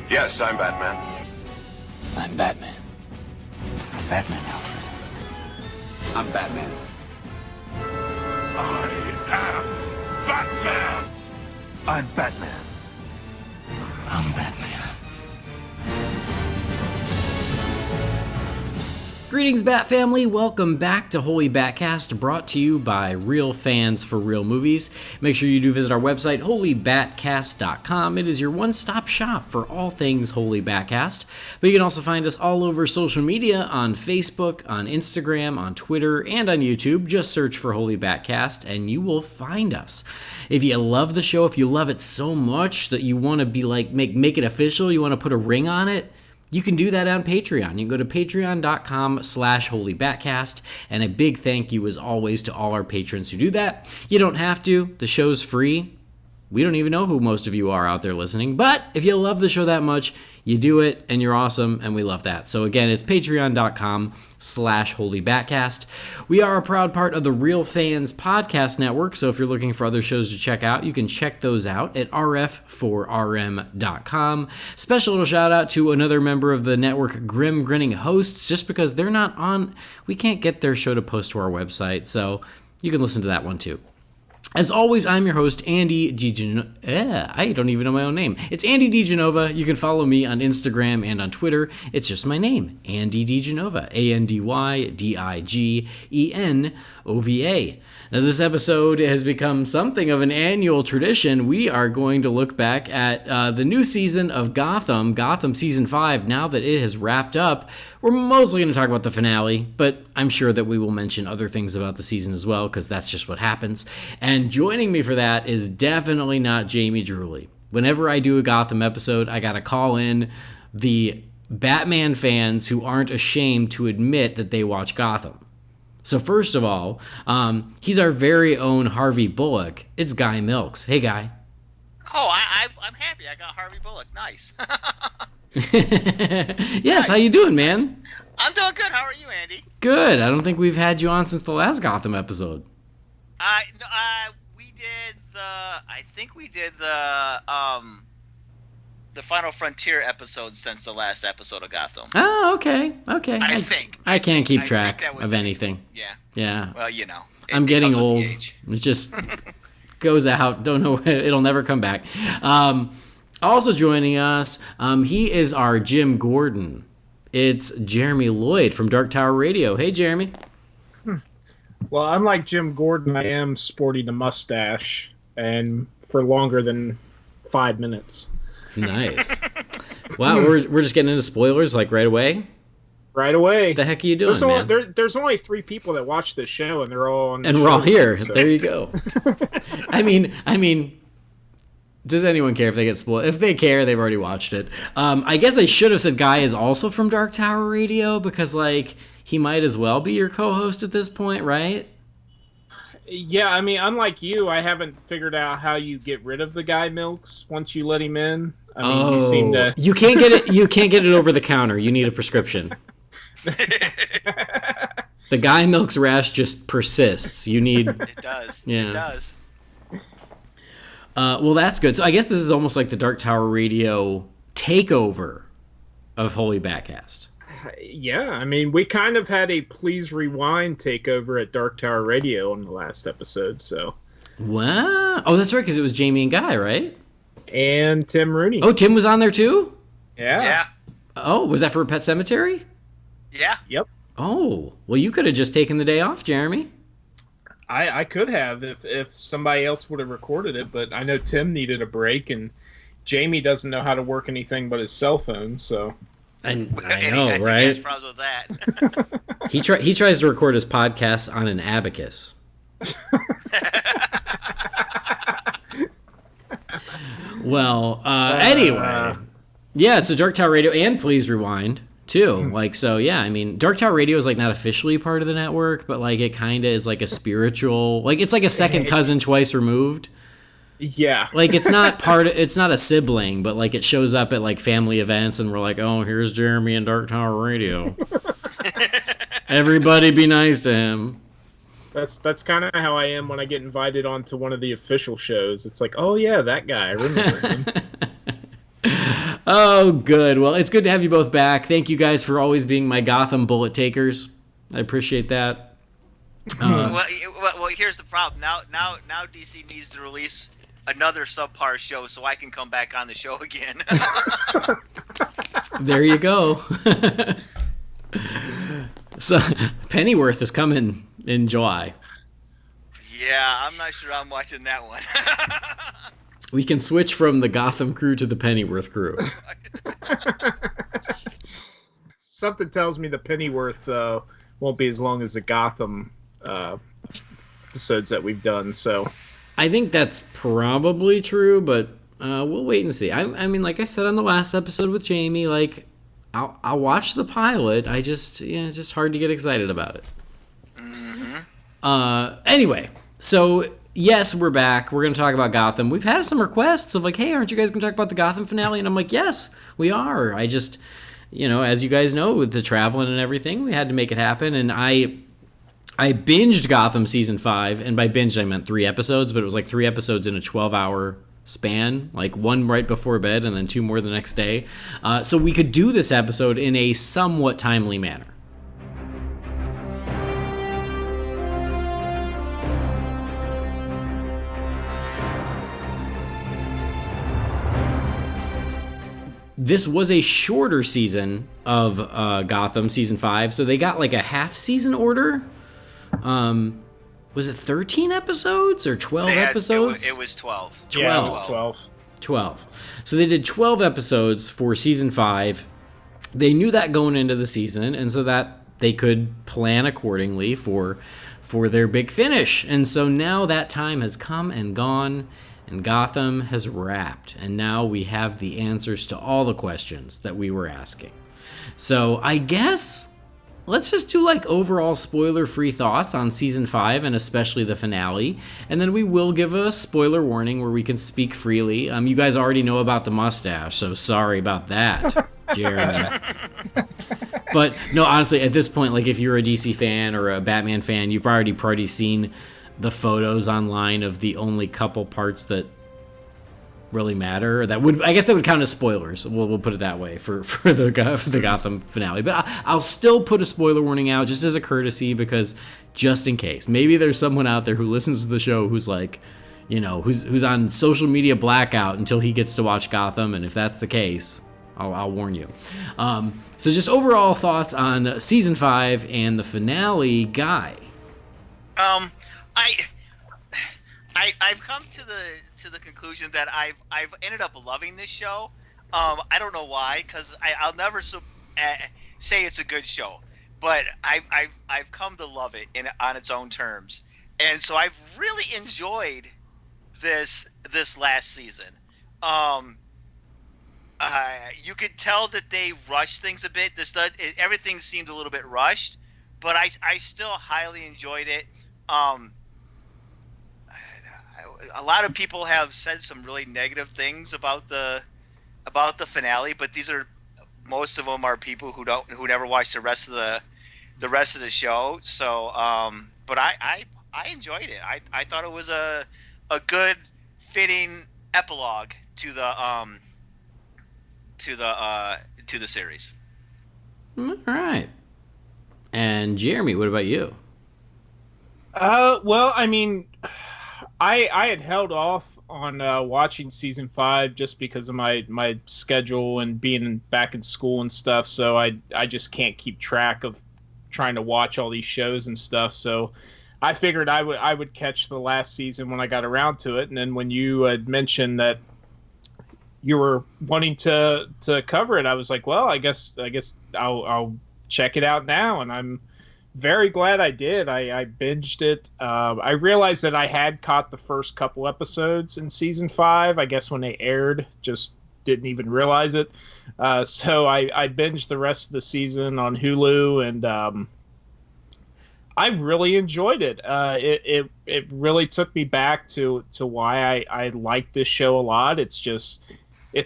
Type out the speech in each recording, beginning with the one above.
Yes, I'm Batman. I'm Batman. I'm Batman, Alfred. I'm Batman. I am Batman. I'm Batman. I'm Batman. Greetings, Bat Family. Welcome back to Holy BatCast, brought to you by Real Fans for Real Movies. Make sure you do visit our website, holybatcast.com. It is your one-stop shop for all things Holy BatCast. But you can also find us all over social media on Facebook, on Instagram, on Twitter, and on YouTube. Just search for Holy BatCast, and you will find us. If you love the show, if you love it so much that you want to be like make it official, you want to put a ring on it, you can do that on Patreon. You can go to patreon.com/holybatcast, and a big thank you as always to all our patrons who do that. You don't have to. The show's free. We don't even know who most of you are out there listening, but if you love the show that much, you do it, and you're awesome, and we love that. So again, it's patreon.com/holybatcast. We are a proud part of the Real Fans Podcast Network, so if you're looking for other shows to check out, you can check those out at rf4rm.com. Special little shout out to another member of the network, Grim Grinning Hosts, just because they're not on, we can't get their show to post to our website, so you can listen to that one too. As always, I'm your host, Andy DiGenova. I don't even know my own name. It's Andy DiGenova. You can follow me on Instagram and on Twitter. It's just my name, Andy DiGenova, ANDYDIGENOVA. Now, this episode has become something of an annual tradition. We are going to look back at the new season of Gotham Season 5, now that it has wrapped up. We're mostly going to talk about the finale, but I'm sure that we will mention other things about the season as well, because that's just what happens. And joining me for that is definitely not Jamie Drewley. Whenever I do a Gotham episode, I got to call in the Batman fans who aren't ashamed to admit that they watch Gotham. So first of all, he's our very own Harvey Bullock. It's Guy Milks. Hey, Guy. Oh, I'm happy. I got Harvey Bullock. Nice. Yes, nice. How you doing, man? I'm doing good. How are you, Andy? Good. I don't think we've had you on since the last Gotham episode. We did the Final Frontier episode since the last episode of Gotham. Oh, okay. I think. I can't keep track of anything. Yeah. Well, you know. I'm getting old. It just goes out. Don't know. It'll never come back. Also joining us, he is our Jim Gordon. It's Jeremy Lloyd from Dark Tower Radio. Hey, Jeremy. Well, unlike Jim Gordon, I am sporting a mustache, and for longer than 5 minutes. Nice. Wow, we're just getting into spoilers like right away? Right away. What the heck are you doing, man? There's only 3 people that watch this show, and they're all on the and show, we're all here. So. There you go. I mean, does anyone care if they get spoiled? If they care, they've already watched it. I guess I should have said Guy is also from Dark Tower Radio, because, like, he might as well be your co-host at this point, right? Yeah, I mean, unlike you, I haven't figured out how you get rid of the Guy Milks once you let him in. I mean, you seem to... You can't get it. You can't get it over the counter. You need a prescription. The Guy Milks rash just persists. You need. It does. Yeah. It does. Well, that's good. So I guess this is almost like the Dark Tower Radio takeover of Holy BatCast. Yeah, I mean, we kind of had a Please Rewind takeover at Dark Tower Radio on the last episode, so... Wow. Oh, that's right, because it was Jamie and Guy, right? And Tim Rooney. Oh, Tim was on there too? Yeah. Oh, was that for Pet Sematary? Yeah. Yep. Oh, well, you could have just taken the day off, Jeremy. I could have if somebody else would have recorded it, but I know Tim needed a break, and Jamie doesn't know how to work anything but his cell phone, so... I know, I right? think problems with that. He tries to record his podcasts on an abacus. Well, anyway. Yeah, so Dark Tower Radio and Please Rewind, too. Like, so, yeah, I mean, Dark Tower Radio is, like, not officially part of the network, but, like, it kind of is, like, a spiritual... Like, it's like a second cousin twice removed. Yeah. Like, it's not it's not a sibling, but, like, it shows up at, like, family events, and we're like, oh, here's Jeremy and Dark Tower Radio. Everybody be nice to him. That's kind of how I am when I get invited onto one of the official shows. It's like, oh, yeah, that guy. I remember him. Oh, good. Well, it's good to have you both back. Thank you guys for always being my Gotham bullet takers. I appreciate that. Well, here's the problem. Now DC needs to release another subpar show so I can come back on the show again. There you go. So Pennyworth is coming in July. Yeah, I'm not sure I'm watching that one. We can switch from the Gotham crew to the Pennyworth crew. Something tells me the Pennyworth won't be as long as the Gotham episodes that we've done. So I think that's probably true, but we'll wait and see. I mean, like I said on the last episode with Jamie, like I'll watch the pilot. It's just hard to get excited about it. Mm-hmm. Anyway, so yes, we're back. We're going to talk about Gotham. We've had some requests of like, hey, aren't you guys going to talk about the Gotham finale? And I'm like, yes, we are. I just, as you guys know, with the traveling and everything, we had to make it happen. And I binged Gotham season 5, and by binged I meant 3 episodes, but it was like 3 episodes in a 12-hour span, like 1 right before bed and then 2 more the next day. So we could do this episode in a somewhat timely manner. This was a shorter season of Gotham, season 5, so they got like a half-season order. Was it 13 episodes or 12 episodes? It was 12. 12. Yeah, it was 12. So they did 12 episodes for season 5. They knew that going into the season, and so that they could plan accordingly for their big finish. And so now that time has come and gone, and Gotham has wrapped, and now we have the answers to all the questions that we were asking. So I guess let's just do like overall spoiler-free thoughts on season 5 and especially the finale, and then we will give a spoiler warning where we can speak freely. You guys already know about the mustache, so sorry about that, Jeremy. But no, honestly, at this point, like if you're a DC fan or a Batman fan, you've already seen the photos online of the only couple parts that really matter. I guess that would count as spoilers. We'll put it that way for the Gotham finale. But I'll still put a spoiler warning out just as a courtesy, because just in case, maybe there's someone out there who listens to the show who's like, who's on social media blackout until he gets to watch Gotham, and if that's the case, I'll warn you. So just overall thoughts on season 5 and the finale, Guy. I've come to the conclusion that I've ended up loving this show. I don't know why, because I'll never say it's a good show, but I've come to love it on its own terms, and so I've really enjoyed this last season. You could tell that they rushed things a bit. Everything seemed a little bit rushed, but I still highly enjoyed it. A lot of people have said some really negative things about the finale, but most of them are people who never watched the rest of the show. So, but I enjoyed it. I thought it was a good fitting epilogue to the series. All right. And Jeremy, what about you? Well, I mean, I had held off on watching season 5 just because of my schedule and being back in school and stuff. So I just can't keep track of trying to watch all these shows and stuff. So I figured I would catch the last season when I got around to it. And then when you had mentioned that you were wanting to cover it, I was like, well, I guess I'll check it out now, and I'm very glad I did. I binged it. I realized that I had caught the first couple episodes in season 5. I guess when they aired, just didn't even realize it. So I binged the rest of the season on Hulu, and I really enjoyed it. It really took me back to why I like this show a lot. It's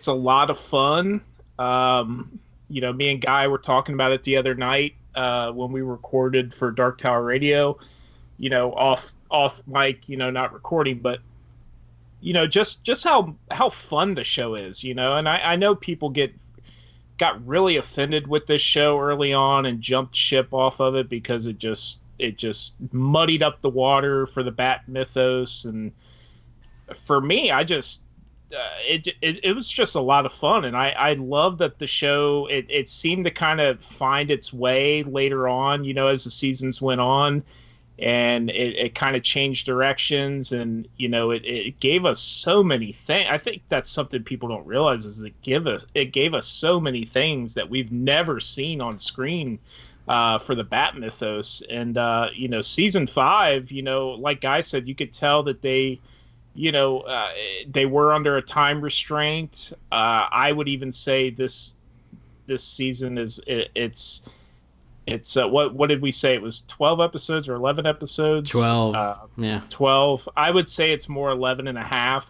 a lot of fun. Me and Guy were talking about it the other night when we recorded for Dark Tower Radio, off mic, not recording, but just how fun the show is, and I know people got really offended with this show early on and jumped ship off of it because it just muddied up the water for the Bat mythos. And for me, I just it was just a lot of fun, and I love that the show it seemed to kind of find its way later on, as the seasons went on, and it kind of changed directions, and it gave us so many things. I think that's something people don't realize is it gave us so many things that we've never seen on screen for the Bat mythos. And season 5, like Guy said, you could tell that they were under a time restraint. I would even say this season it's what did we say? It was 12 episodes or 11 episodes? 12. Yeah. 12. I would say it's more 11 and a half,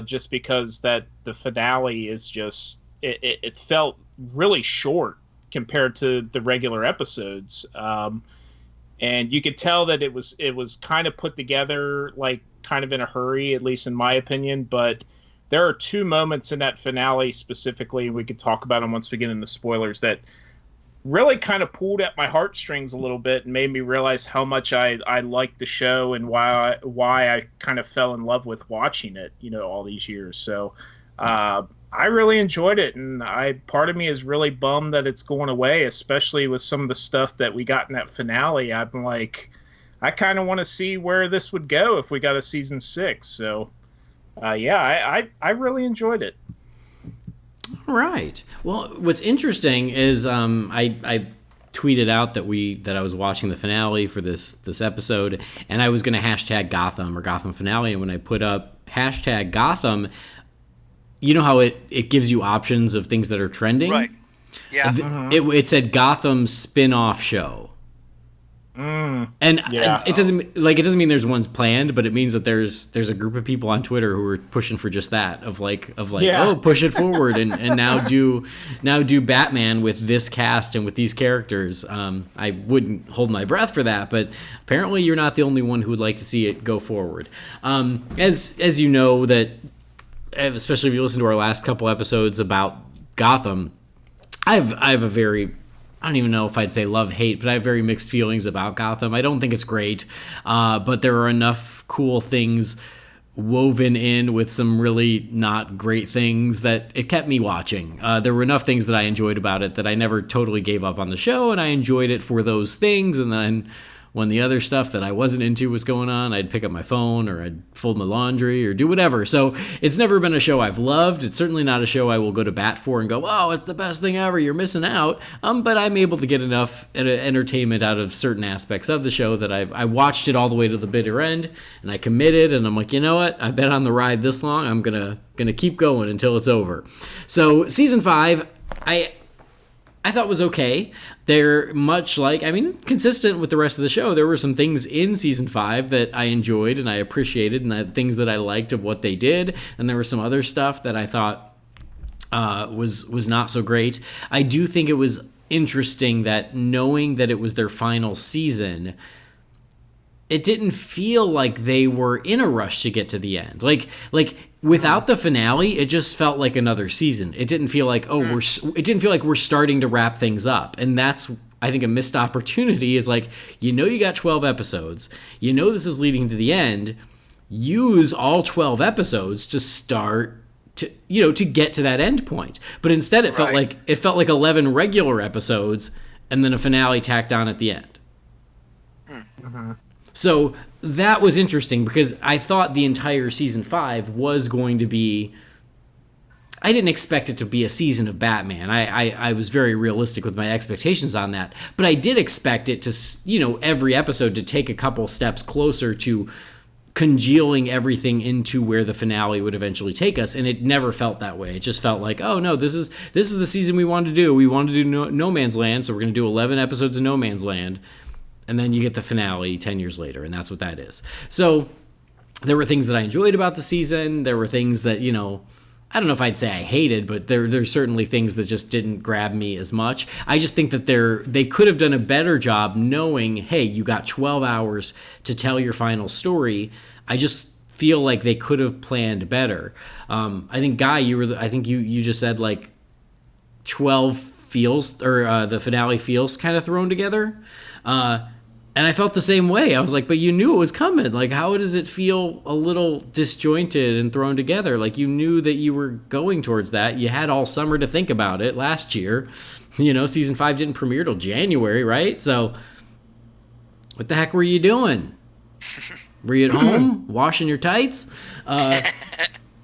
just because that the finale is just it felt really short compared to the regular episodes. And you could tell that it was kind of put together like kind of in a hurry, at least in my opinion. But there are 2 moments in that finale specifically, and we could talk about them once we get into spoilers, that really kind of pulled at my heartstrings a little bit and made me realize how much I liked the show and why I kind of fell in love with watching it, all these years. So I really enjoyed it, and part of me is really bummed that it's going away, especially with some of the stuff that we got in that finale. I'm like, I kind of want to see where this would go if we got a season 6. So I really enjoyed it. Right. Well, what's interesting is I tweeted out that I was watching the finale for this episode, and I was going to hashtag Gotham or Gotham finale. And when I put up hashtag Gotham, you know how it gives you options of things that are trending? Right. Yeah. It said Gotham spin-off show. And Yeah. it doesn't mean there's one's planned, but it means that there's a group of people on Twitter who are pushing for just that of like Yeah. oh, push it forward and now do Batman with this cast and with these characters. I wouldn't hold my breath for that, but apparently you're not the only one who would like to see it go forward. As you know, that especially if you listen to our last couple episodes about Gotham, I have a very, I don't even know if I'd say love-hate, but I have very mixed feelings about Gotham. I don't think it's great, but there are enough cool things woven in with some really not great things that it kept me watching. There were enough things that I enjoyed about it that I never totally gave up on the show, and I enjoyed it for those things. And then when the other stuff that I wasn't into was going on, I'd pick up my phone or I'd fold my laundry or do whatever. So it's never been a show I've loved. It's certainly not a show I will go to bat for and go, oh, it's the best thing ever, you're missing out. But I'm able to get enough entertainment out of certain aspects of the show that I watched it all the way to the bitter end, and I committed, and I'm like, you know what? I've been on the ride this long. I'm gonna keep going until it's over. So season 5, I thought was okay. They're much like, consistent with the rest of the show. There were some things in season 5 that I enjoyed and I appreciated, and things that I liked of what they did. And there was some other stuff that I thought was not so great. I do think it was interesting that knowing that it was their final season, it didn't feel like they were in a rush to get to the end. Like without the finale, it just felt like another season. It didn't feel like, it didn't feel like we're starting to wrap things up. And that's, I think, a missed opportunity is like, you got 12 episodes. This is leading to the end. Use all 12 episodes to start to get to that end point. But instead it felt like 11 regular episodes and then a finale tacked on at the end. Mm-hmm. So that was interesting because I thought the entire season 5 was going to be, I didn't expect it to be a season of Batman. I was very realistic with my expectations on that. But I did expect it to, every episode to take a couple steps closer to congealing everything into where the finale would eventually take us. And it never felt that way. It just felt like, oh no, this is the season we wanted to do. We wanted to do No Man's Land, so we're going to do 11 episodes of No Man's Land. And then you get the finale 10 years later, and that's what that is. So there were things that I enjoyed about the season. There were things that, I don't know if I'd say I hated, but there's certainly things that just didn't grab me as much. I just think that they could have done a better job knowing, hey, you got 12 hours to tell your final story. I just feel like they could have planned better. I think Guy, I think you just said like 12 feels, or the finale feels kind of thrown together. And I felt the same way. I was like, but you knew it was coming. Like, how does it feel a little disjointed and thrown together? Like, you knew that you were going towards that. You had all summer to think about it last year. You know, season 5 didn't premiere till January, right? So, what the heck were you doing? Were you at home washing your tights? And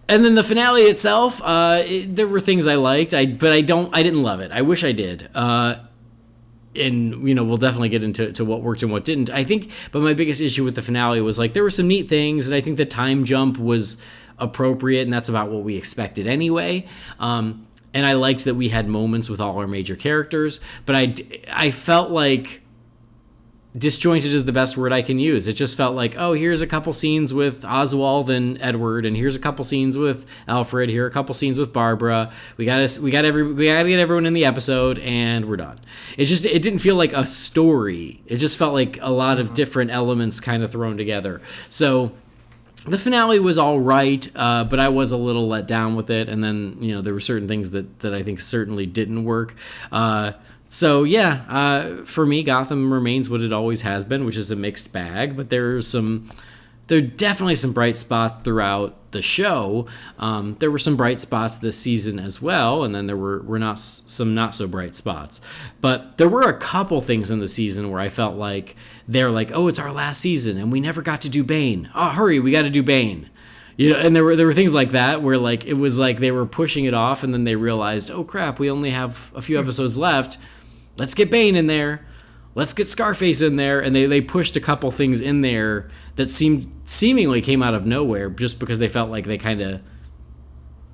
then the finale itself, there were things I liked, but I didn't love it. I wish I did. And, you know, we'll definitely get into what worked and what didn't. I think, but my biggest issue with the finale was, like, there were some neat things, and I think the time jump was appropriate, and that's about what we expected anyway. And I liked that we had moments with all our major characters, but I felt like disjointed is the best word I can use. It just felt like, oh, here's a couple scenes with Oswald and Edward, and here's a couple scenes with Alfred. Here are a couple scenes with Barbara. We gotta get everyone in the episode, and we're done. It didn't feel like a story. It just felt like a lot of different elements kind of thrown together. So the finale was all right, but I was a little let down with it. And then, you know, there were certain things that I think certainly didn't work. So yeah, for me, Gotham remains what it always has been, which is a mixed bag. But there are definitely some bright spots throughout the show. There were some bright spots this season as well, and then there were some not so bright spots. But there were a couple things in the season where I felt like they're like, oh, it's our last season, and we never got to do Bane. Oh, hurry, we got to do Bane. You know, and there were things like that where, like, it was like they were pushing it off, and then they realized, oh crap, we only have a few episodes left. Let's get Bane in there. Let's get Scarface in there. And they pushed a couple things in there that seemingly came out of nowhere just because they felt like they kind of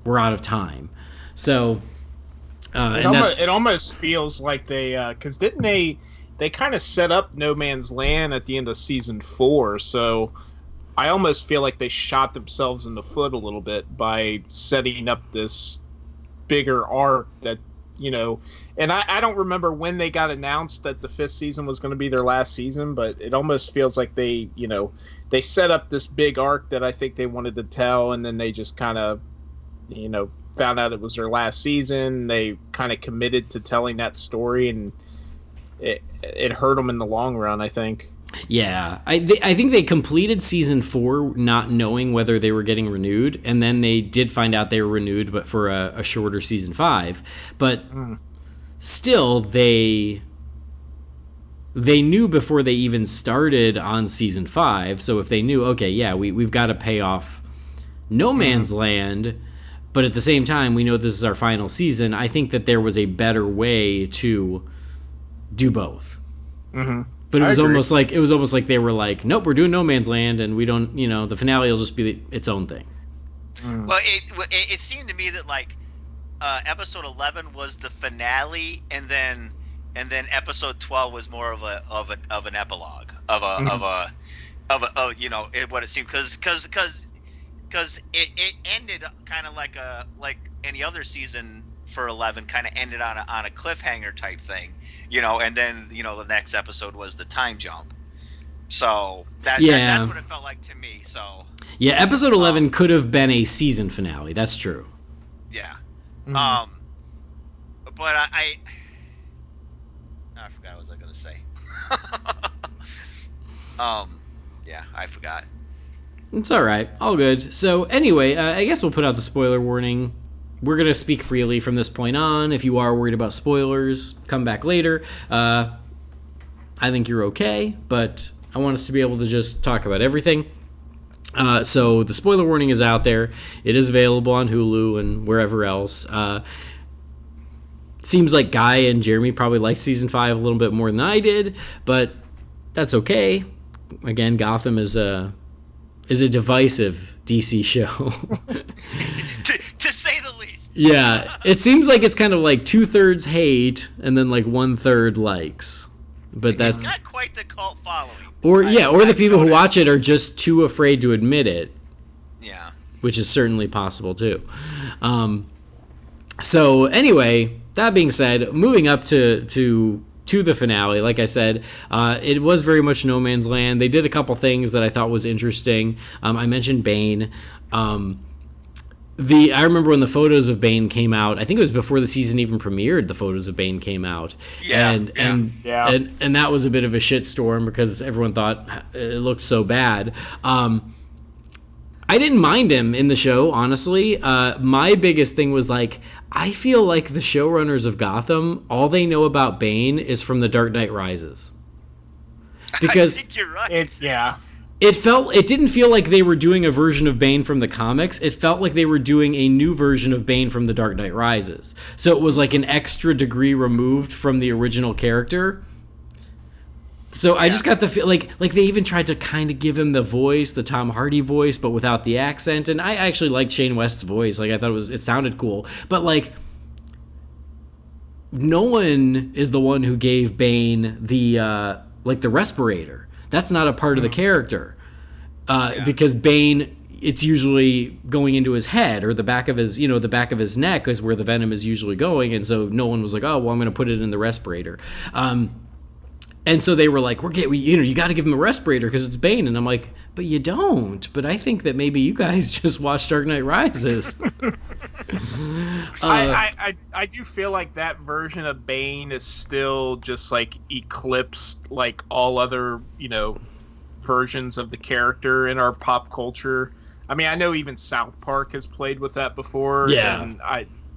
were out of time. So it almost feels like they because didn't they kind of set up No Man's Land at the end of season 4? So I almost feel like they shot themselves in the foot a little bit by setting up this bigger arc that, you know, and I don't remember when they got announced that the 5th season was going to be their last season, but it almost feels like they set up this big arc that I think they wanted to tell, and then they just kind of, you know, found out it was their last season. They kind of committed to telling that story, and it hurt them in the long run, I think. Yeah, I think they completed season 4 not knowing whether they were getting renewed, and then they did find out they were renewed, but for a shorter season 5. But still, they knew before they even started on season 5. So if they knew, okay, yeah, we've got to pay off No Man's Land, but at the same time, we know this is our final season, I think that there was a better way to do both. Mm-hmm. But it was almost like they were like, nope, we're doing No Man's Land, and we don't, you know, the finale will just be its own thing. Well, it seemed to me that, like, episode 11 was the finale, and then episode 12 was more of an epilogue of you know, what it seemed, because it ended kind of like any other season for 11, kind of ended on a cliffhanger type thing, you know, and then, you know, the next episode was the time jump. So that's what it felt like to me. So yeah, episode 11 could have been a season finale. That's true. Yeah. But I forgot what was I going to say. Yeah, I forgot. It's all right. All good. So anyway, I guess we'll put out the spoiler warning. We're going to speak freely from this point on. If you are worried about spoilers, come back later. I think you're okay, but I want us to be able to just talk about everything. So the spoiler warning is out there. It is available on Hulu and wherever else. Seems like Guy and Jeremy probably liked season 5 a little bit more than I did, but that's okay. Again, Gotham is a divisive DC show. to say the least. Yeah, it seems like it's kind of like 2/3 hate and then like 1/3 likes. But that's not quite the cult following. Or the people who watch it are just too afraid to admit it. Yeah. Which is certainly possible too. So anyway, that being said, moving up to to the finale. Like I said, it was very much no man's land. They did a couple things that I thought was interesting. I mentioned Bane. I remember when the photos of Bane came out. I think it was before the season even premiered. The photos of Bane came out, and that was a bit of a shitstorm because everyone thought it looked so bad. I didn't mind him in the show, honestly. My biggest thing was I feel like the showrunners of Gotham, all they know about Bane is from The Dark Knight Rises, because I think you're right. It didn't feel like they were doing a version of Bane from the comics. It felt like they were doing a new version of Bane from The Dark Knight Rises. So it was like an extra degree removed from the original character. So I just got the feel like they even tried to kind of give him the voice, the Tom Hardy voice, but without the accent. And I actually liked Shane West's voice. I thought it sounded cool. But Nolan is the one who gave Bane the respirator. That's not a part of the character, because Bane, it's usually going into his head or the back of his neck is where the venom is usually going, and so no one was like, oh well, I'm going to put it in the respirator, and so they were like, you got to give him a respirator because it's Bane, and I'm like, but you don't. But I think that maybe you guys just watched Dark Knight Rises. I do feel like that version of Bane is still just eclipsed all other versions of the character in our pop culture. I mean, I know even South Park has played with that before. Yeah, and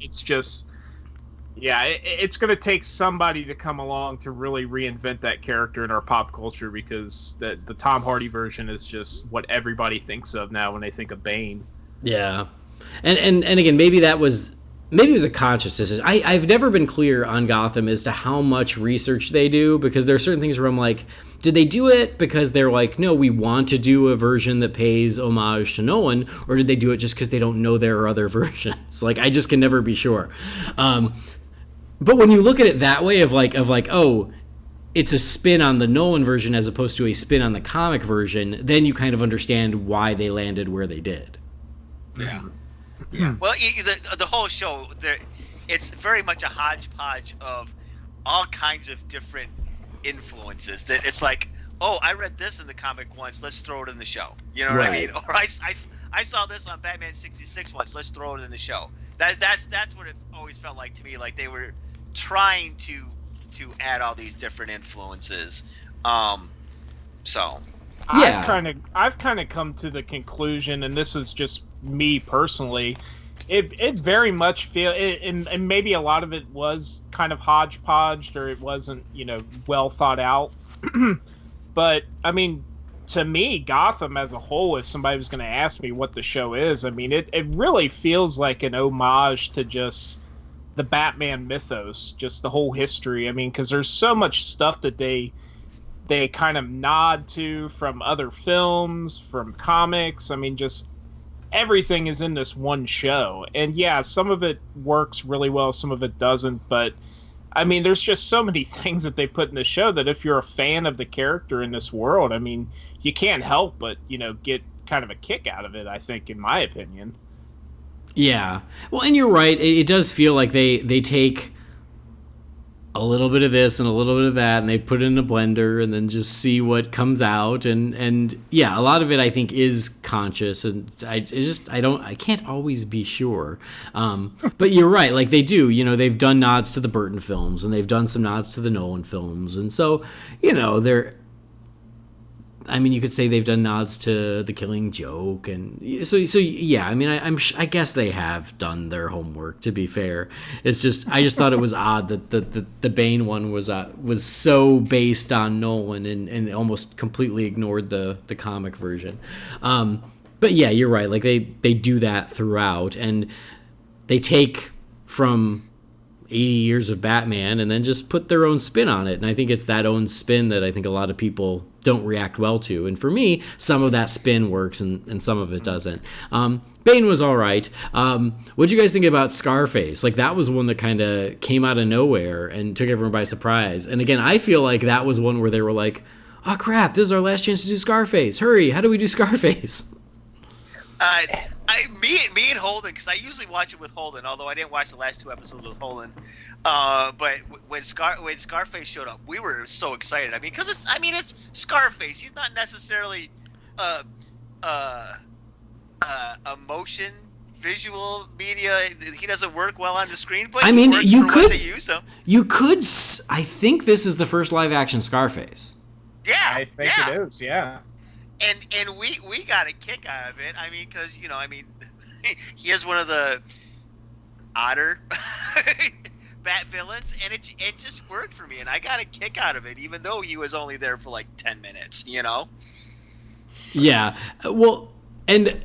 it's just it's going to take somebody to come along to really reinvent that character in our pop culture, because the Tom Hardy version is just what everybody thinks of now when they think of Bane. Yeah. And again, maybe it was a conscious decision. I've never been clear on Gotham as to how much research they do, because there are certain things where I'm like, did they do it because they're like, no, we want to do a version that pays homage to Nolan, or did they do it just because they don't know there are other versions? I just can never be sure. But when you look at it that way of oh, it's a spin on the Nolan version as opposed to a spin on the comic version, then you kind of understand why they landed where they did. Yeah. Yeah. Well, the whole show, it's very much a hodgepodge of all kinds of different influences. That it's like, oh, I read this in the comic once, let's throw it in the show. You know what I mean? Or I saw this on Batman 66 once, let's throw it in the show. That's what it always felt like to me. Like they were trying to add all these different influences. So. Yeah. I've kind of come to the conclusion, and this is just me personally, it very much and maybe a lot of it was kind of hodgepodged, or it wasn't well thought out. But I mean, to me, Gotham as a whole, if somebody was going to ask me what the show is, I mean, it really feels like an homage to just the Batman mythos, just the whole history. I mean, because there's so much stuff that they kind of nod to from other films, from comics. I mean, just everything is in this one show. And yeah, some of it works really well, some of it doesn't. But I mean, there's just so many things that they put in the show that if you're a fan of the character in this world, I mean, you can't help but, get kind of a kick out of it, I think, in my opinion. Yeah. Well, and you're right. It does feel like they take a little bit of this and a little bit of that, and they put it in a blender and then just see what comes out. And yeah, a lot of it I think is conscious, and I can't always be sure. But you're right. Like they do, they've done nods to the Burton films, and they've done some nods to the Nolan films. And so, you could say they've done nods to The Killing Joke, and so yeah. I mean, I guess they have done their homework. To be fair, it's just I just thought it was odd that the Bane one was so based on Nolan and almost completely ignored the comic version. But yeah, you're right. Like they do that throughout, and they take from 80 years of Batman and then just put their own spin on it. And I think it's that own spin that I think a lot of people don't react well to. And for me, some of that spin works and some of it doesn't. Bane was all right. What'd you guys think about Scarface? Like that was one that kind of came out of nowhere and took everyone by surprise. And again, I feel like that was one where they were like, oh crap, this is our last chance to do Scarface. Hurry, how do we do Scarface? Me and Holden, because I usually watch it with Holden, although I didn't watch the last 2 episodes with Holden. But when Scarface showed up, we were so excited. I mean, because it's Scarface. He's not necessarily emotion, visual media. He doesn't work well on the screen, but I mean, you could they use him. You could. I think this is the first live action Scarface. Yeah, I think it is. Yeah. And we got a kick out of it. I mean, because he is one of the odder Bat villains, and it just worked for me, and I got a kick out of it, even though he was only there for like 10 minutes. Yeah. Well, and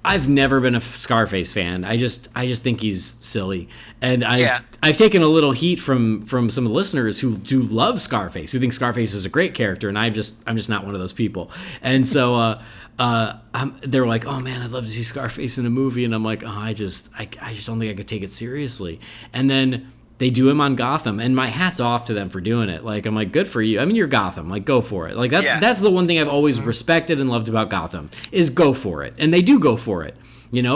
I've never been a Scarface fan. I just think he's silly, and I've taken a little heat from some of the listeners who do love Scarface, who think Scarface is a great character, and I'm just not one of those people. And so they're like, "Oh man, I'd love to see Scarface in a movie," and I'm like, "Oh, I just don't think I could take it seriously." And then they do him on Gotham, and my hat's off to them for doing it. Like, I'm like, good for you. I mean, you're Gotham. Like, go for it. Like, that's the one thing I've always respected and loved about Gotham is go for it. And they do go for it,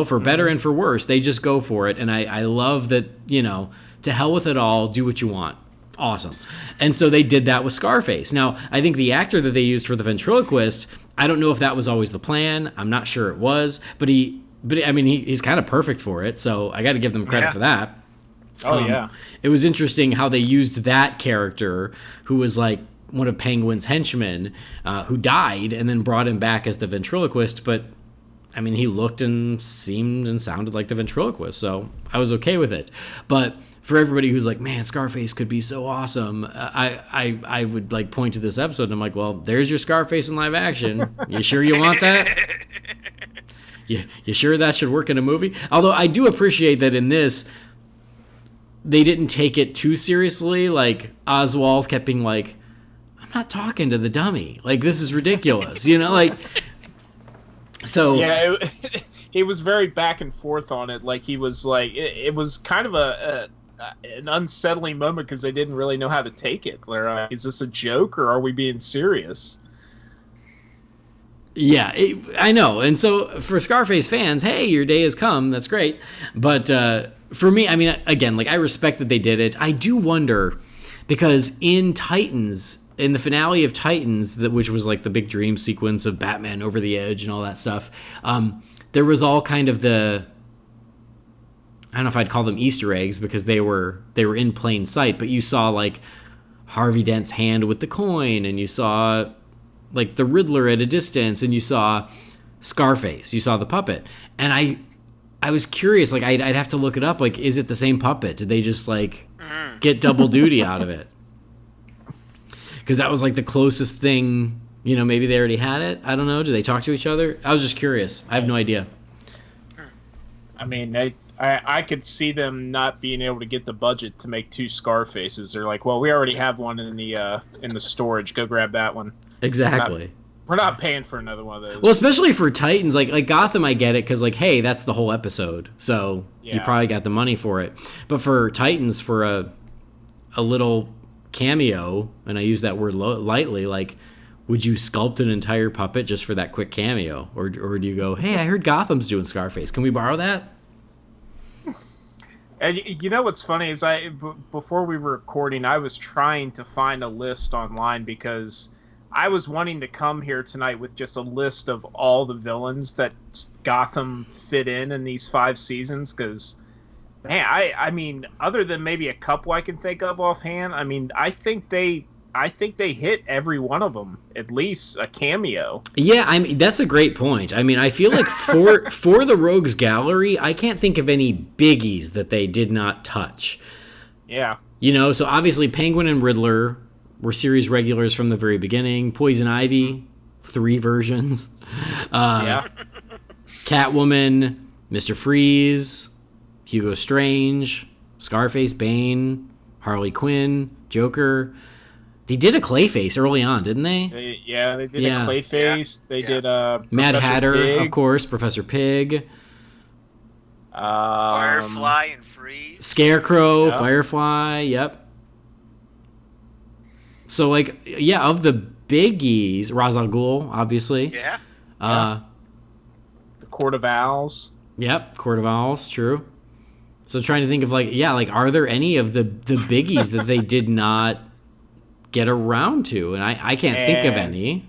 for better and for worse. They just go for it. And I love that, to hell with it all, do what you want. Awesome. And so they did that with Scarface. Now, I think the actor that they used for the ventriloquist, I don't know if that was always the plan. I'm not sure it was. But he's kind of perfect for it. So I got to give them credit for that. Oh, yeah. It was interesting how they used that character, who was like one of Penguin's henchmen, who died, and then brought him back as the ventriloquist. But, I mean, he looked and seemed and sounded like the ventriloquist, so I was okay with it. But for everybody who's like, man, Scarface could be so awesome, I would like point to this episode, and I'm like, well, there's your Scarface in live action. You sure you want that? You sure that should work in a movie? Although I do appreciate that in this, they didn't take it too seriously. Like, Oswald kept being like, I'm not talking to the dummy. Like, this is ridiculous, So yeah, he was very back and forth on it. Like, he was like, it was kind of an unsettling moment because they didn't really know how to take it. They're like, is this a joke or are we being serious? Yeah, I know. And so for Scarface fans, hey, your day has come. That's great. But for me, I mean, again, like, I respect that they did it. I do wonder, because in Titans, in the finale of Titans, which was like the big dream sequence of Batman over the edge and all that stuff, there was all kind of I don't know if I'd call them Easter eggs because they were in plain sight, but you saw like Harvey Dent's hand with the coin, and you saw like the Riddler at a distance, and you saw Scarface, you saw the puppet. And I was curious, like I'd have to look it up, like, is it the same puppet? Did they just like get double duty out of it? Because that was like the closest thing, maybe they already had it. I don't know. Do they talk to each other? I was just curious. I have no idea. I mean, I could see them not being able to get the budget to make 2 Scarfaces. They're like, well, we already have one in the storage. Go grab that one. Exactly. We're not paying for another one of those. Well, especially for Titans, like Gotham, I get it because, like, hey, that's the whole episode, so you probably got the money for it. But for Titans, for a little cameo, and I use that word lightly, like, would you sculpt an entire puppet just for that quick cameo, or do you go, hey, I heard Gotham's doing Scarface, can we borrow that? And what's funny is before we were recording, I was trying to find a list online because I was wanting to come here tonight with just a list of all the villains that Gotham fit in these 5 seasons. Because, man, I mean, other than maybe a couple I can think of offhand, I mean, I think they hit every one of them, at least a cameo. Yeah, I mean, that's a great point. I mean, I feel like for the Rogues Gallery, I can't think of any biggies that they did not touch. Yeah. So obviously Penguin and Riddler were series regulars from the very beginning. Poison Ivy, 3 versions. Catwoman, Mr. Freeze, Hugo Strange, Scarface, Bane, Harley Quinn, Joker. They did a Clayface early on, didn't they? They did a Clayface. They did Mad Hatter, Pig. Of course, Professor Pig. Firefly and Freeze. Scarecrow, Firefly, yep. So, like, of the biggies, Ra's al Ghul, obviously. Yeah. The Court of Owls. Yep, Court of Owls, true. So trying to think of are there any of the biggies that they did not get around to? And I can't think of any.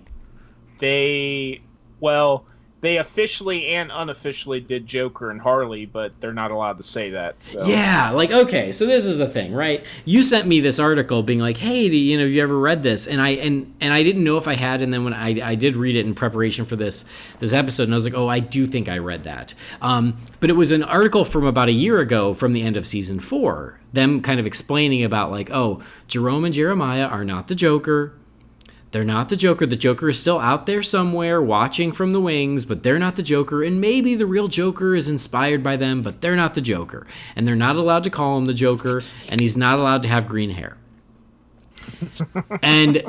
They officially and unofficially did Joker and Harley, but they're not allowed to say that. So. Yeah, okay, so this is the thing, right? You sent me this article being like, hey, have you ever read this? And I didn't know if I had, and then when I did read it in preparation for this episode, and I was like, oh, I do think I read that. But it was an article from about a year ago from the end of season 4, them kind of explaining about Jerome and Jeremiah are not the Joker. They're not the Joker. The Joker is still out there somewhere watching from the wings, but they're not the Joker. And maybe the real Joker is inspired by them, but they're not the Joker. And they're not allowed to call him the Joker, and he's not allowed to have green hair. And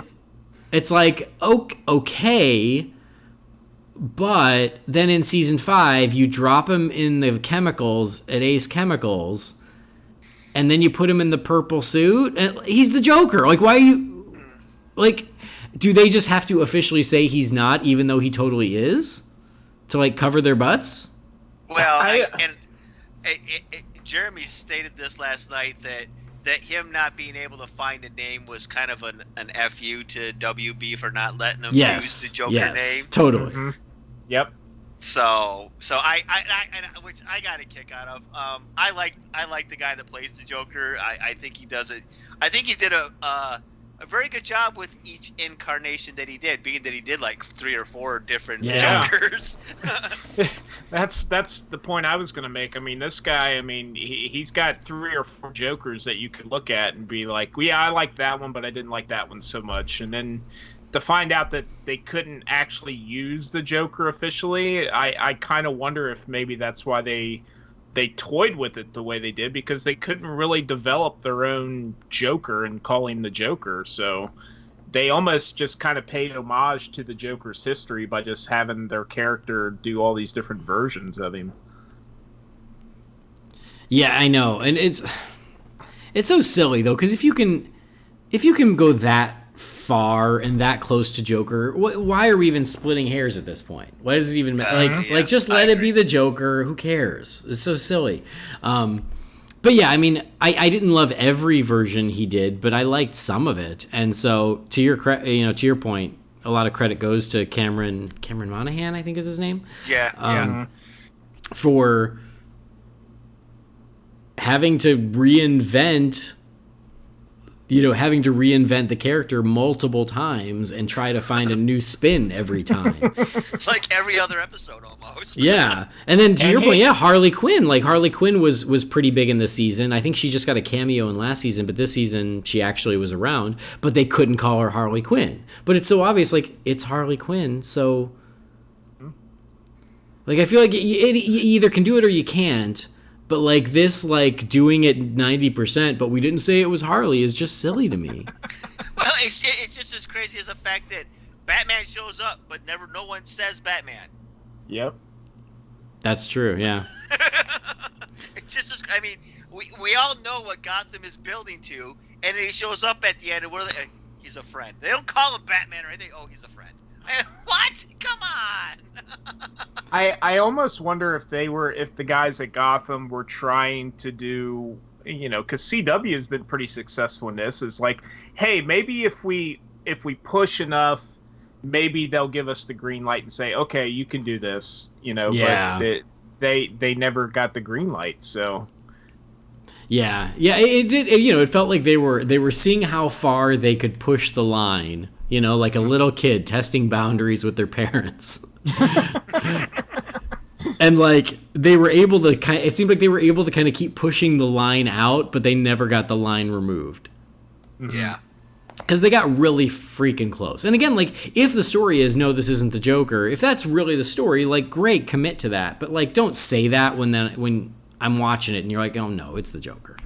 it's like, okay, but then in season 5, you drop him in the chemicals at Ace Chemicals, and then you put him in the purple suit, and he's the Joker. Why are you... do they just have to officially say he's not, even though he totally is, to cover their butts? Well, Jeremy stated this last night that him not being able to find a name was kind of an FU to WB for not letting him use the Joker name. Totally. Mm-hmm. Yep. So I which I got a kick out of. I like the guy that plays the Joker. I think he does it. I think he did a very good job with each incarnation that he did, being that he did 3 or 4 different Jokers. That's the point I was going to make. I mean, this guy, he's got 3 or 4 Jokers that you could look at and be like, yeah, I like that one, but I didn't like that one so much. And then to find out that they couldn't actually use the Joker officially, I kind of wonder if maybe that's why they toyed with it the way they did, because they couldn't really develop their own Joker and call him the Joker. So they almost just kind of paid homage to the Joker's history by just having their character do all these different versions of him. Yeah, I know. And it's so silly though, because if you can go that far and that close to Joker, why are we even splitting hairs at this point? Why does it even matter? Just let it be the Joker. Who cares? It's so silly. But yeah, I didn't love every version he did, but I liked some of it. And so to your point, a lot of credit goes to Cameron Monaghan, I think is his name. Yeah. For having to reinvent the character multiple times and try to find a new spin every time. Like every other episode almost. Yeah. And then to your point, Harley Quinn. Harley Quinn was pretty big in this season. I think she just got a cameo in last season, but this season she actually was around, but they couldn't call her Harley Quinn. But it's so obvious, it's Harley Quinn, so... I feel like you either can do it or you can't. But this, doing it 90%, but we didn't say it was Harley, is just silly to me. Well, it's just as crazy as the fact that Batman shows up, but no one says Batman. Yep. That's true, yeah. It's just as, we all know what Gotham is building to, and then he shows up at the end, and he's a friend. They don't call him Batman or anything. Oh, he's a friend. What? Come on! I almost wonder if the guys at Gotham were trying to do, because CW has been pretty successful in this. Is hey, maybe if we push enough, maybe they'll give us the green light and say, okay, you can do this. Yeah. But they never got the green light, so. Yeah, it did. It felt like they were seeing how far they could push the line. Like a little kid testing boundaries with their parents. And they were able to it seemed like they were able to kind of keep pushing the line out, but they never got the line removed. Yeah. Because they got really freaking close. And again, if the story is, no, this isn't the Joker, if that's really the story, great, commit to that. But don't say that when I'm watching it and you're like, oh no, it's the Joker.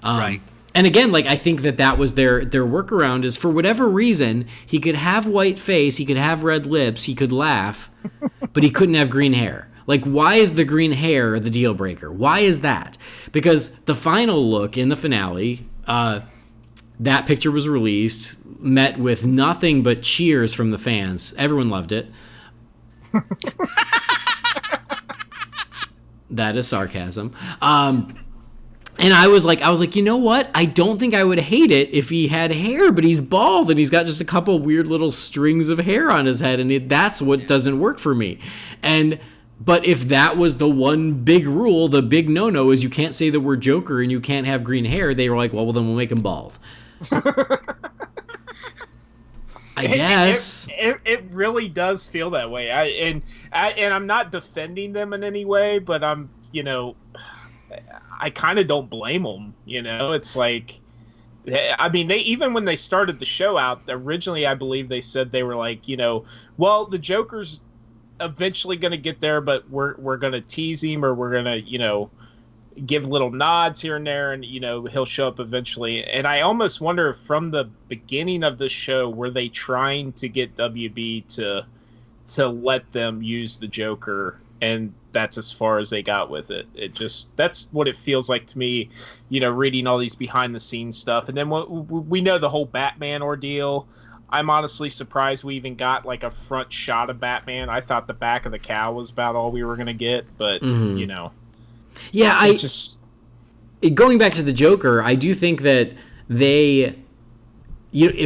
Right. And again, I think that was their workaround is, for whatever reason, he could have white face, he could have red lips, he could laugh, but he couldn't have green hair. Why is the green hair the deal breaker? Why is that? Because the final look in the finale, that picture was released, met with nothing but cheers from the fans. Everyone loved it. That is sarcasm. And I was like, you know what? I don't think I would hate it if he had hair, but he's bald and he's got just a couple weird little strings of hair on his head, and that's what doesn't work for me. But if that was the one big rule, the big no-no is you can't say the word Joker and you can't have green hair, they were like, well then we'll make him bald. I guess. It really does feel that way. And I'm not defending them in any way, but I'm, I kind of don't blame them. It's like, I mean, they even when they started the show out originally, I believe they said they were like, well, the Joker's eventually going to get there, but we're going to tease him, or we're going to, give little nods here and there, and he'll show up eventually. And I almost wonder if from the beginning of the show were they trying to get WB to let them use the Joker, and that's as far as they got with it. That's what it feels like to me, reading all these behind the scenes stuff. And then we know the whole Batman ordeal. I'm honestly surprised we even got like a front shot of Batman. I thought the back of the cow was about all we were going to get, but Yeah, going back to the Joker, I do think that they,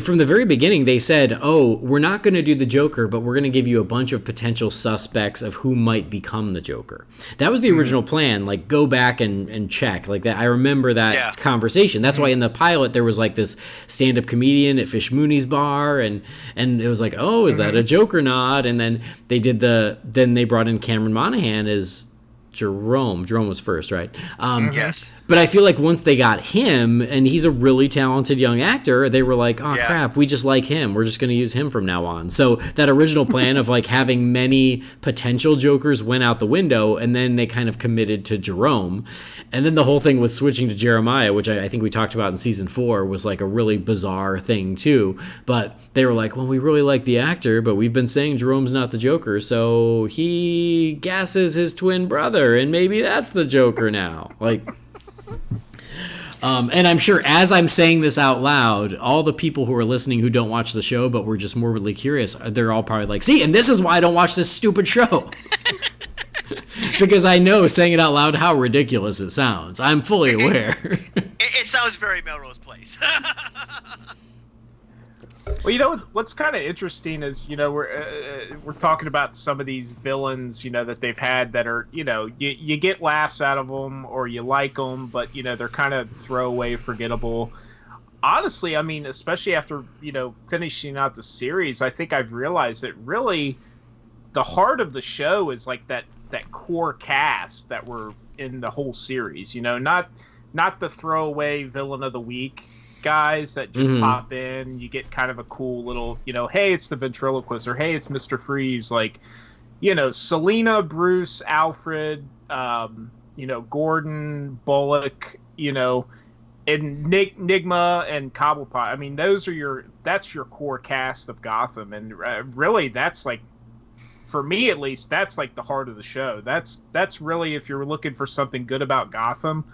from the very beginning, they said, oh, we're not going to do the Joker, but we're going to give you a bunch of potential suspects of who might become the Joker. That was the original plan, like go back and check like that. I remember that conversation. That's why in the pilot there was like this stand-up comedian at Fish Mooney's bar, and it was like, oh, is that a Joker nod? And then then they brought in Cameron Monaghan as Jerome was first, right? Yes. But I feel like once they got him, and he's a really talented young actor, they were like, oh, crap, we just like him. We're just going to use him from now on. So that original plan of like having many potential Jokers went out the window, and then they kind of committed to Jerome. And then the whole thing with switching to Jeremiah, which I think we talked about in season 4, was like a really bizarre thing too. But they were like, well, we really like the actor, but we've been saying Jerome's not the Joker, so he gasses his twin brother, and maybe that's the Joker now. Like... and I'm sure as I'm saying this out loud, all the people who are listening who don't watch the show but were just morbidly curious, they're all probably like, see, and this is why I don't watch this stupid show. Because I know, saying it out loud, how ridiculous it sounds. I'm fully aware. It sounds very Melrose Place. Well, what's kind of interesting is, we're talking about some of these villains, that they've had that are, you get laughs out of them or you like them, but, they're kind of throwaway, forgettable. Honestly, I mean, especially after, finishing out the series, I think I've realized that really the heart of the show is like that core cast that were in the whole series, not the throwaway villain of the week guys that just pop in. You get kind of a cool little, hey, it's the ventriloquist, or hey, it's Mr. Freeze. Like, Selena, Bruce, Alfred, Gordon, Bullock, and Nigma and Cobblepot. I mean, that's your core cast of Gotham, and really, that's like, for me at least, that's like the heart of the show. That's really, if you're looking for something good about Gotham,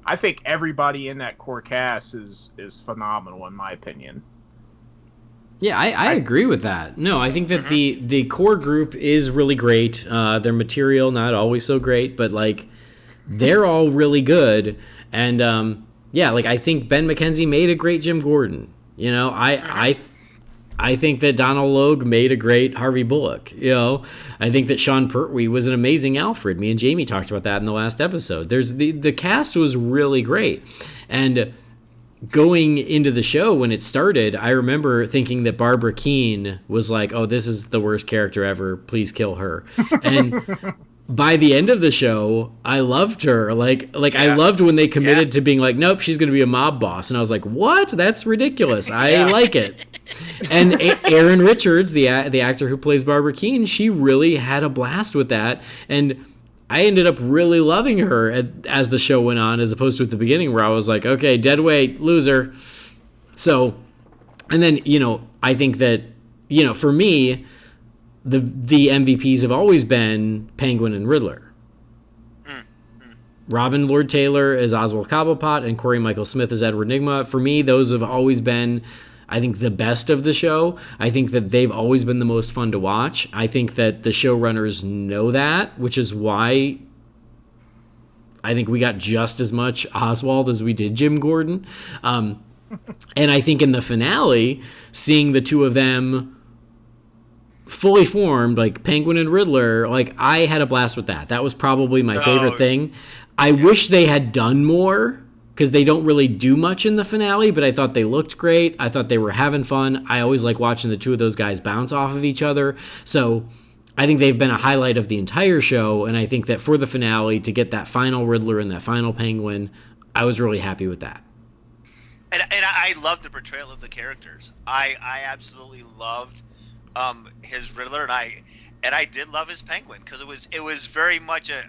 I think everybody in that core cast is phenomenal, in my opinion. Yeah, I agree with that. No, I think that the core group is really great. Their material, not always so great, but like they're all really good. And I think Ben McKenzie made a great Jim Gordon. I think that Donald Logue made a great Harvey Bullock. I think that Sean Pertwee was an amazing Alfred. Me and Jamie talked about that in the last episode. There's the cast was really great. And going into the show when it started, I remember thinking that Barbara Keene was like, oh, this is the worst character ever. Please kill her. And by the end of the show, I loved her. I loved when they committed to being like, nope, she's going to be a mob boss. And I was like, what? That's ridiculous. I like it. And Erin Richards, the actor who plays Barbara Keene, she really had a blast with that. And I ended up really loving her as the show went on, as opposed to at the beginning where I was like, okay, dead weight, loser. So, and then, I think that, for me, the MVPs have always been Penguin and Riddler. Robin Lord Taylor as Oswald Cobblepot and Corey Michael Smith as Edward Nygma. For me, those have always been, I think, the best of the show. I think that they've always been the most fun to watch. I think that the showrunners know that, which is why I think we got just as much Oswald as we did Jim Gordon. And I think in the finale, seeing the two of them fully formed, like Penguin and Riddler, like I had a blast with that. That was probably my favorite thing. I wish they had done more, because they don't really do much in the finale, but I thought they looked great. I thought they were having fun. I always like watching the two of those guys bounce off of each other. So I think they've been a highlight of the entire show, and I think that for the finale, to get that final Riddler and that final Penguin, I was really happy with that. And I loved the portrayal of the characters. I absolutely loved his Riddler, and I did love his Penguin, because it was very much a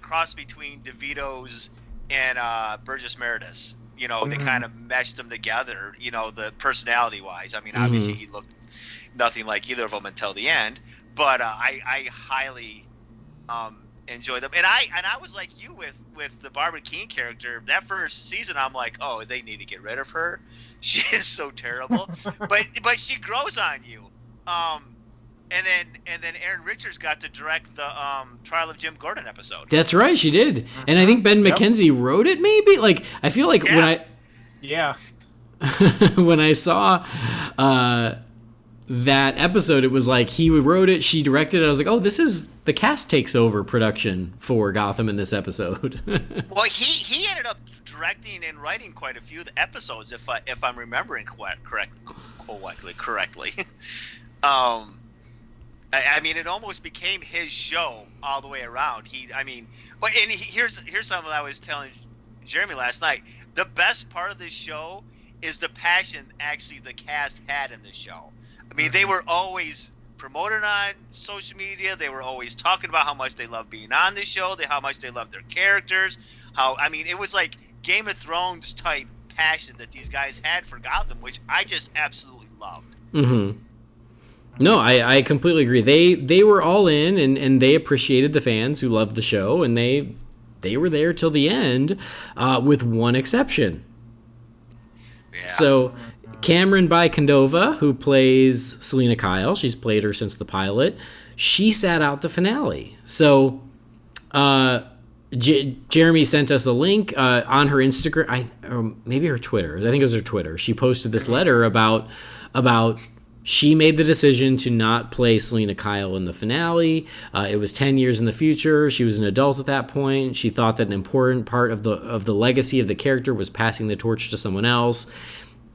cross between DeVito's and Burgess Meredith. You know, they kind of meshed them together, you know, the personality-wise. I mean, obviously he looked nothing like either of them until the end, but I highly enjoyed them. And I was like you with the Barbara Keene character. That first season, I'm like, oh, they need to get rid of her. She is so terrible. but she grows on you. And then Aaron Richards got to direct the Trial of Jim Gordon episode. That's right, she did. And I think Ben McKenzie wrote it, maybe? Like, I feel like when I saw that episode, it was like he wrote it, she directed it. I was like, oh, this is the cast takes over production for Gotham in this episode. Well, he ended up directing and writing quite a few of the episodes, if I'm remembering correctly. I mean, it almost became his show all the way around. Here's something I was telling Jeremy last night. The best part of this show is the passion actually the cast had in the show. I mean, they were always promoted on social media. They were always talking about how much they love being on the show, how much they love their characters. It was like Game of Thrones type passion that these guys had for Gotham, which I just absolutely loved. Mm-hmm. No, I completely agree. They were all in, and they appreciated the fans who loved the show, and they were there till the end, with one exception. Yeah. So Cameron Bicondova, who plays Selena Kyle, she's played her since the pilot, she sat out the finale. So Jeremy sent us a link on her Instagram, or maybe her Twitter. I think it was her Twitter. She posted this letter about she made the decision to not play Selena Kyle in the finale. It was 10 years in the future. She was an adult at that point. She thought that an important part of the legacy of the character was passing the torch to someone else.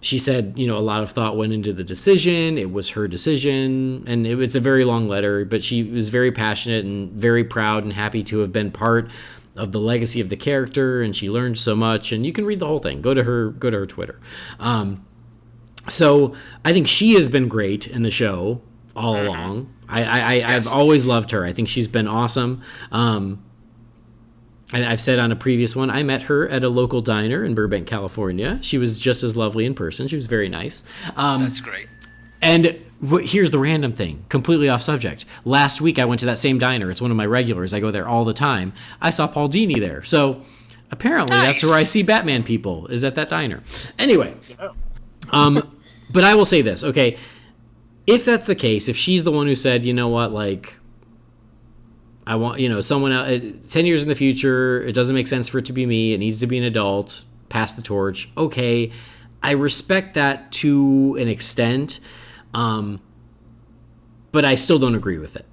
She said, a lot of thought went into the decision. It was her decision. And it's a very long letter, but she was very passionate and very proud and happy to have been part of the legacy of the character. And she learned so much. And you can read the whole thing. Go to her Twitter. So I think she has been great in the show all along. I've always loved her. I think she's been awesome. I've said on a previous one, I met her at a local diner in Burbank, California. She was just as lovely in person. She was very nice. That's great. And here's the random thing, completely off subject. Last week I went to that same diner. It's one of my regulars. I go there all the time. I saw Paul Dini there. So apparently that's where I see Batman people, is at that diner. Anyway. But I will say this, okay, if that's the case, if she's the one who said, you know what, like, I want, someone else, 10 years in the future, it doesn't make sense for it to be me, it needs to be an adult, pass the torch, okay, I respect that to an extent, but I still don't agree with it.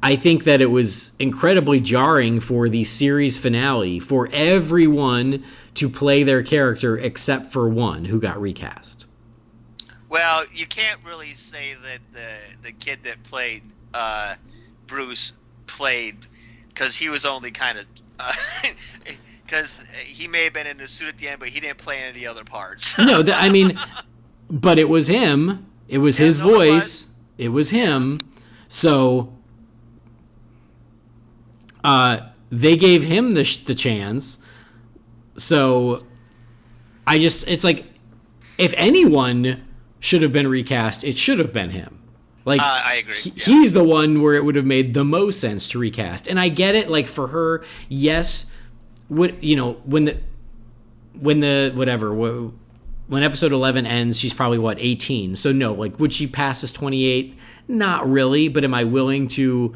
I think that it was incredibly jarring for the series finale for everyone to play their character except for one who got recast. Well, you can't really say that the kid that played Bruce played, because he was only kind of because he may have been in the suit at the end, but he didn't play any of the other parts. No, but it was him. It was his voice. It was him. So they gave him the chance. So it's like, if anyone should have been recast, it should have been him. Like, I agree. He's the one where it would have made the most sense to recast. And I get it, like, for her, yes, when episode 11 ends, she's probably 18. So no, like, would she pass as 28? Not really, but am I willing to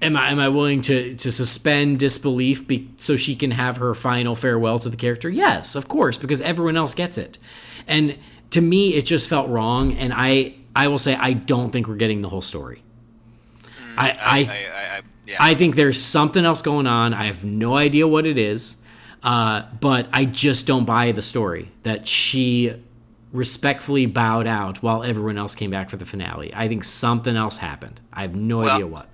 Am I willing to suspend disbelief so she can have her final farewell to the character? Yes, of course, because everyone else gets it. And to me, it just felt wrong, and I will say I don't think we're getting the whole story. I think there's something else going on. I have no idea what it is, but I just don't buy the story that she respectfully bowed out while everyone else came back for the finale. I think something else happened. I have no idea what.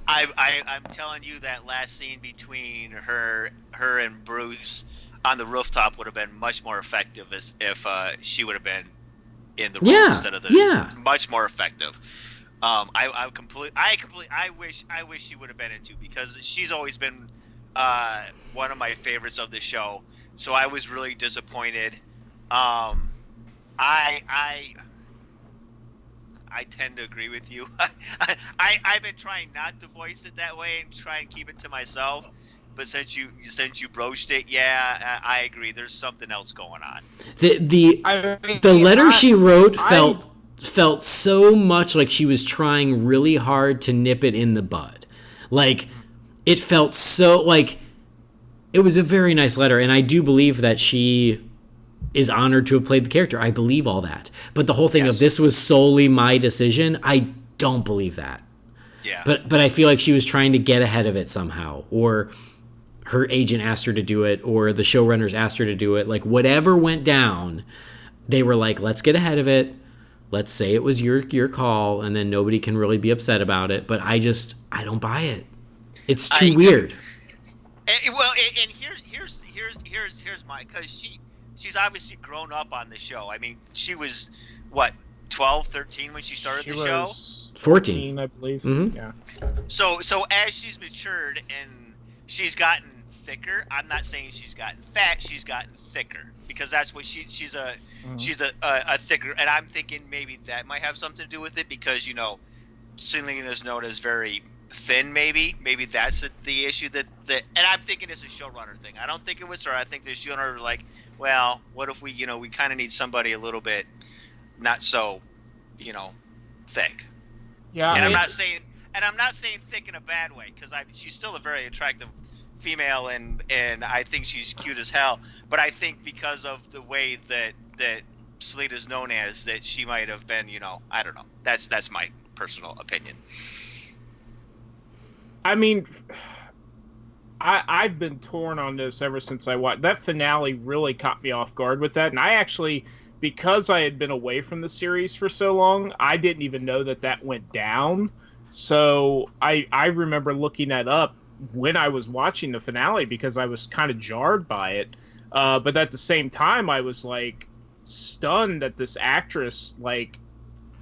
I'm telling you that last scene between her and Bruce on the rooftop would have been much more effective if she would have been in the room instead of much more effective. I wish she would have been in too, because she's always been one of my favorites of the show. So I was really disappointed. I tend to agree with you. I've been trying not to voice it that way and try and keep it to myself. But since you broached it, I agree. There's something else going on. The letter she wrote felt so much like she was trying really hard to nip it in the bud. Like, it felt so like it was a very nice letter, and I do believe that she is honored to have played the character. I believe all that. But the whole thing of this was solely my decision, I don't believe that. Yeah. But I feel like she was trying to get ahead of it somehow, or her agent asked her to do it, or the showrunners asked her to do it. Like, whatever went down, they were like, let's get ahead of it. Let's say it was your call, and then nobody can really be upset about it. But I don't buy it. It's too weird. And here's my, because she's obviously grown up on the show. I mean, she was, what, 12, 13 when she started the show? 14, I believe. Mm-hmm. Yeah. So as she's matured and she's gotten thicker, I'm not saying she's gotten fat, she's gotten thicker, because that's what she's a thicker, and I'm thinking maybe that might have something to do with it, because, you know, Selena is known as very thin. Maybe that's the issue that and I'm thinking it's a showrunner thing. I don't think it was her. I think the showrunner were like, well, what if we kind of need somebody a little bit not so, thick. Yeah. And I'm not saying thick in a bad way, because she's still a very attractive female, and I think she's cute as hell. But I think because of the way that Selena's known as, that she might have been, I don't know. That's my personal opinion. I mean, I've been torn on this ever since I watched that finale. Really caught me off guard with that, and I actually, because I had been away from the series for so long, I didn't even know that went down. So I remember looking that up when I was watching the finale, because I was kind of jarred by it. But at the same time, I was like stunned that this actress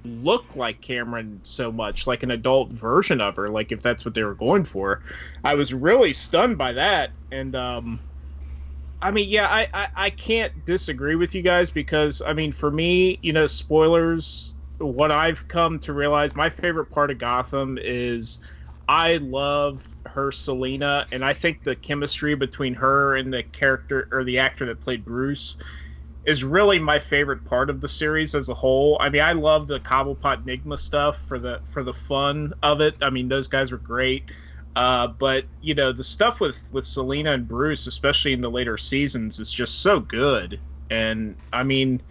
looked like Cameron so much, like an adult version of her, like if that's what they were going for. I was really stunned by that. And I mean, I can't disagree with you guys, because I mean, for me, spoilers, what I've come to realize, my favorite part of Gotham is I love her Selena, and I think the chemistry between her and the character, or the actor that played Bruce, is really my favorite part of the series as a whole. I mean, I love the Cobblepot Enigma stuff for the fun of it. I mean, those guys were great. But the stuff with Selena and Bruce, especially in the later seasons, is just so good. And I mean,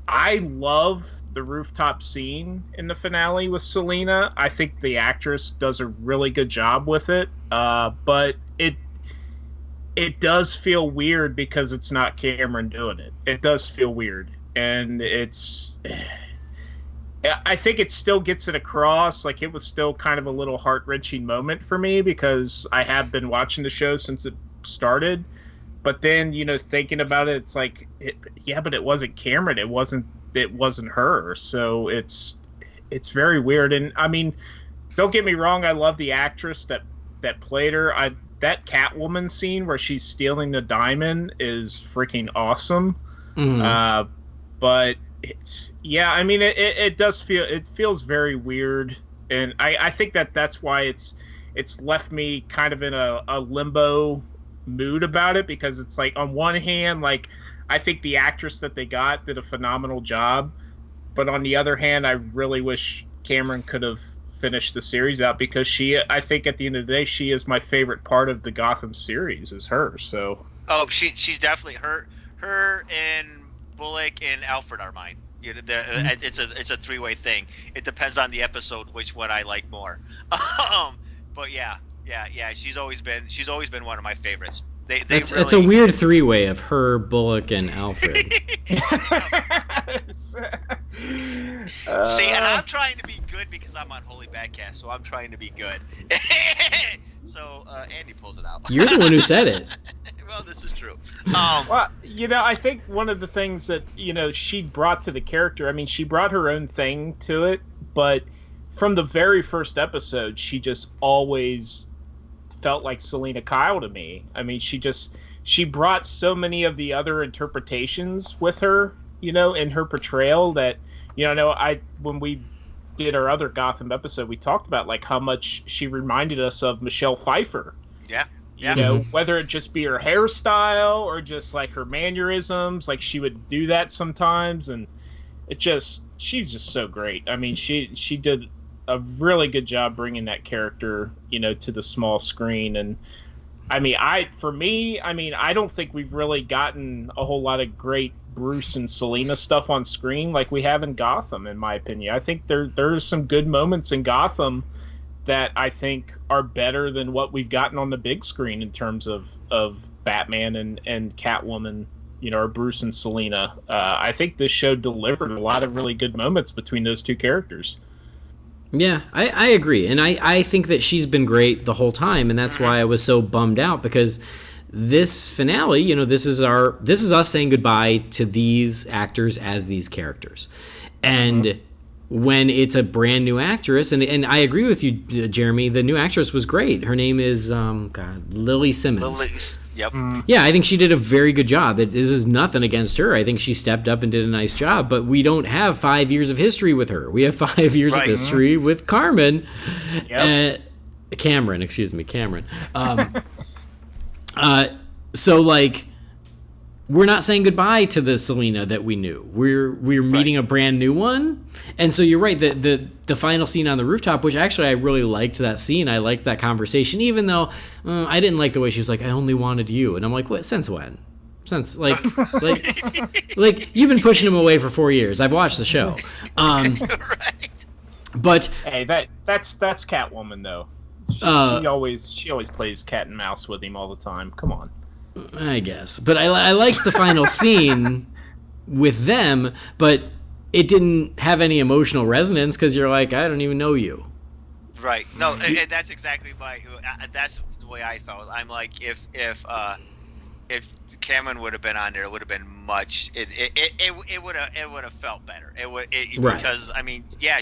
I love the rooftop scene in the finale with Selena. I think the actress does a really good job with it. But it does feel weird because it's not Cameron doing it. It does feel weird. And I think it still gets it across. Like, it was still kind of a little heart-wrenching moment for me, because I have been watching the show since it started. But then, thinking about it, it's like, but it wasn't Cameron. It wasn't her. So it's very weird. And I mean, don't get me wrong, I love the actress that played her. That Catwoman scene where she's stealing the diamond is freaking awesome. Mm-hmm. But I mean, it does feels very weird. And I think that's why it's left me kind of in a limbo mood about it, because it's like, on one hand, like, I think the actress that they got did a phenomenal job, but on the other hand, I really wish Cameron could have finish the series out, because I think at the end of the day, she is my favorite part of the Gotham series, is her. So. Oh, she's definitely her and Bullock and Alfred are mine. You know, it's a three-way thing. It depends on the episode which one I like more. But yeah. She's always been one of my favorites. It's a weird three-way of her, Bullock, and Alfred. See, and I'm trying to be good because I'm on Holy BatCast, so I'm trying to be good. So Andy pulls it out. You're the one who said it. Well, this is true. Well, I think one of the things that, she brought to the character, I mean, she brought her own thing to it, but from the very first episode, she just always felt like Selina Kyle to me. I mean, she brought so many of the other interpretations with her, in her portrayal that, when we did our other Gotham episode, we talked about like how much she reminded us of Michelle Pfeiffer. Yeah. Whether it just be her hairstyle or just like her mannerisms, like she would do that sometimes, and she's just so great. I mean, she did a really good job bringing that character, to the small screen. And I mean, I don't think we've really gotten a whole lot of great Bruce and Selina stuff on screen like we have in Gotham, in my opinion. I think there's some good moments in Gotham that I think are better than what we've gotten on the big screen in terms of Batman and Catwoman, or Bruce and Selina. I think this show delivered a lot of really good moments between those two characters. Yeah, I agree. And I think that she's been great the whole time, and that's why I was so bummed out, because this finale, this is us saying goodbye to these actors as these characters. And when it's a brand new actress, and I agree with you, Jeremy, the new actress was great. Her name is Lily Simmons. Yep. Yeah, I think she did a very good job. This is nothing against her. I think she stepped up and did a nice job, but we don't have 5 years of history with her. We have 5 years of history with Cameron. So like, we're not saying goodbye to the Selina that we knew. We're meeting a brand new one. And so you're right, the final scene on the rooftop, which actually I really liked that scene. I liked that conversation, even though I didn't like the way she was like, I only wanted you. And I'm like, what? Since when? Since like you've been pushing him away for 4 years. I've watched the show. Right. But hey, that's Catwoman though. She always plays cat and mouse with him all the time. Come on. I guess. But I liked the final scene with them, but it didn't have any emotional resonance because you're like, I don't even know you. Right. No, and that's exactly that's the way I felt. I'm like, if Cameron would have been on there, it would have been much. It would have felt better. Right. Because I mean, yeah,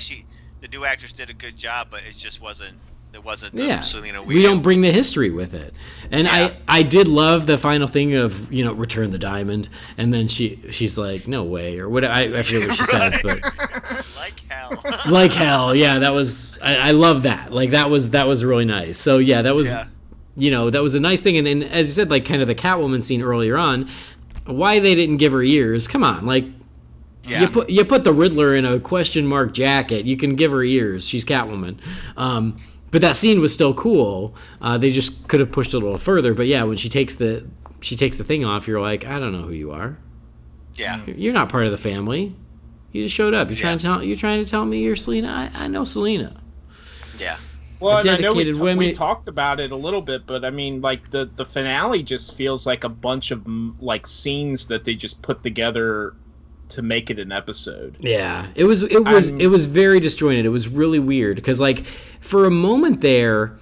the new actress did a good job, but it just wasn't. It wasn't the Selina we don't bring the history with it. And I did love the final thing of, return the diamond, and then she's like, no way, or what, I forget what she says, but like hell. Like hell, yeah, that was I love that. Like that was really nice. So yeah, that was that was a nice thing. And as you said, like kind of the Catwoman scene earlier on, why they didn't give her ears, come on, like you put the Riddler in a question mark jacket, you can give her ears, she's Catwoman. But that scene was still cool. They just could have pushed it a little further. But yeah, when she takes the thing off, you're like, I don't know who you are. Yeah. You're not part of the family. You just showed up. You're trying to tell me you're Selina. I know Selina. Yeah. Well, and I know we talked about it a little bit, but I mean, like the finale just feels like a bunch of like scenes that they just put together to make it an episode. Yeah, it was very disjointed. It was really weird because like for a moment there,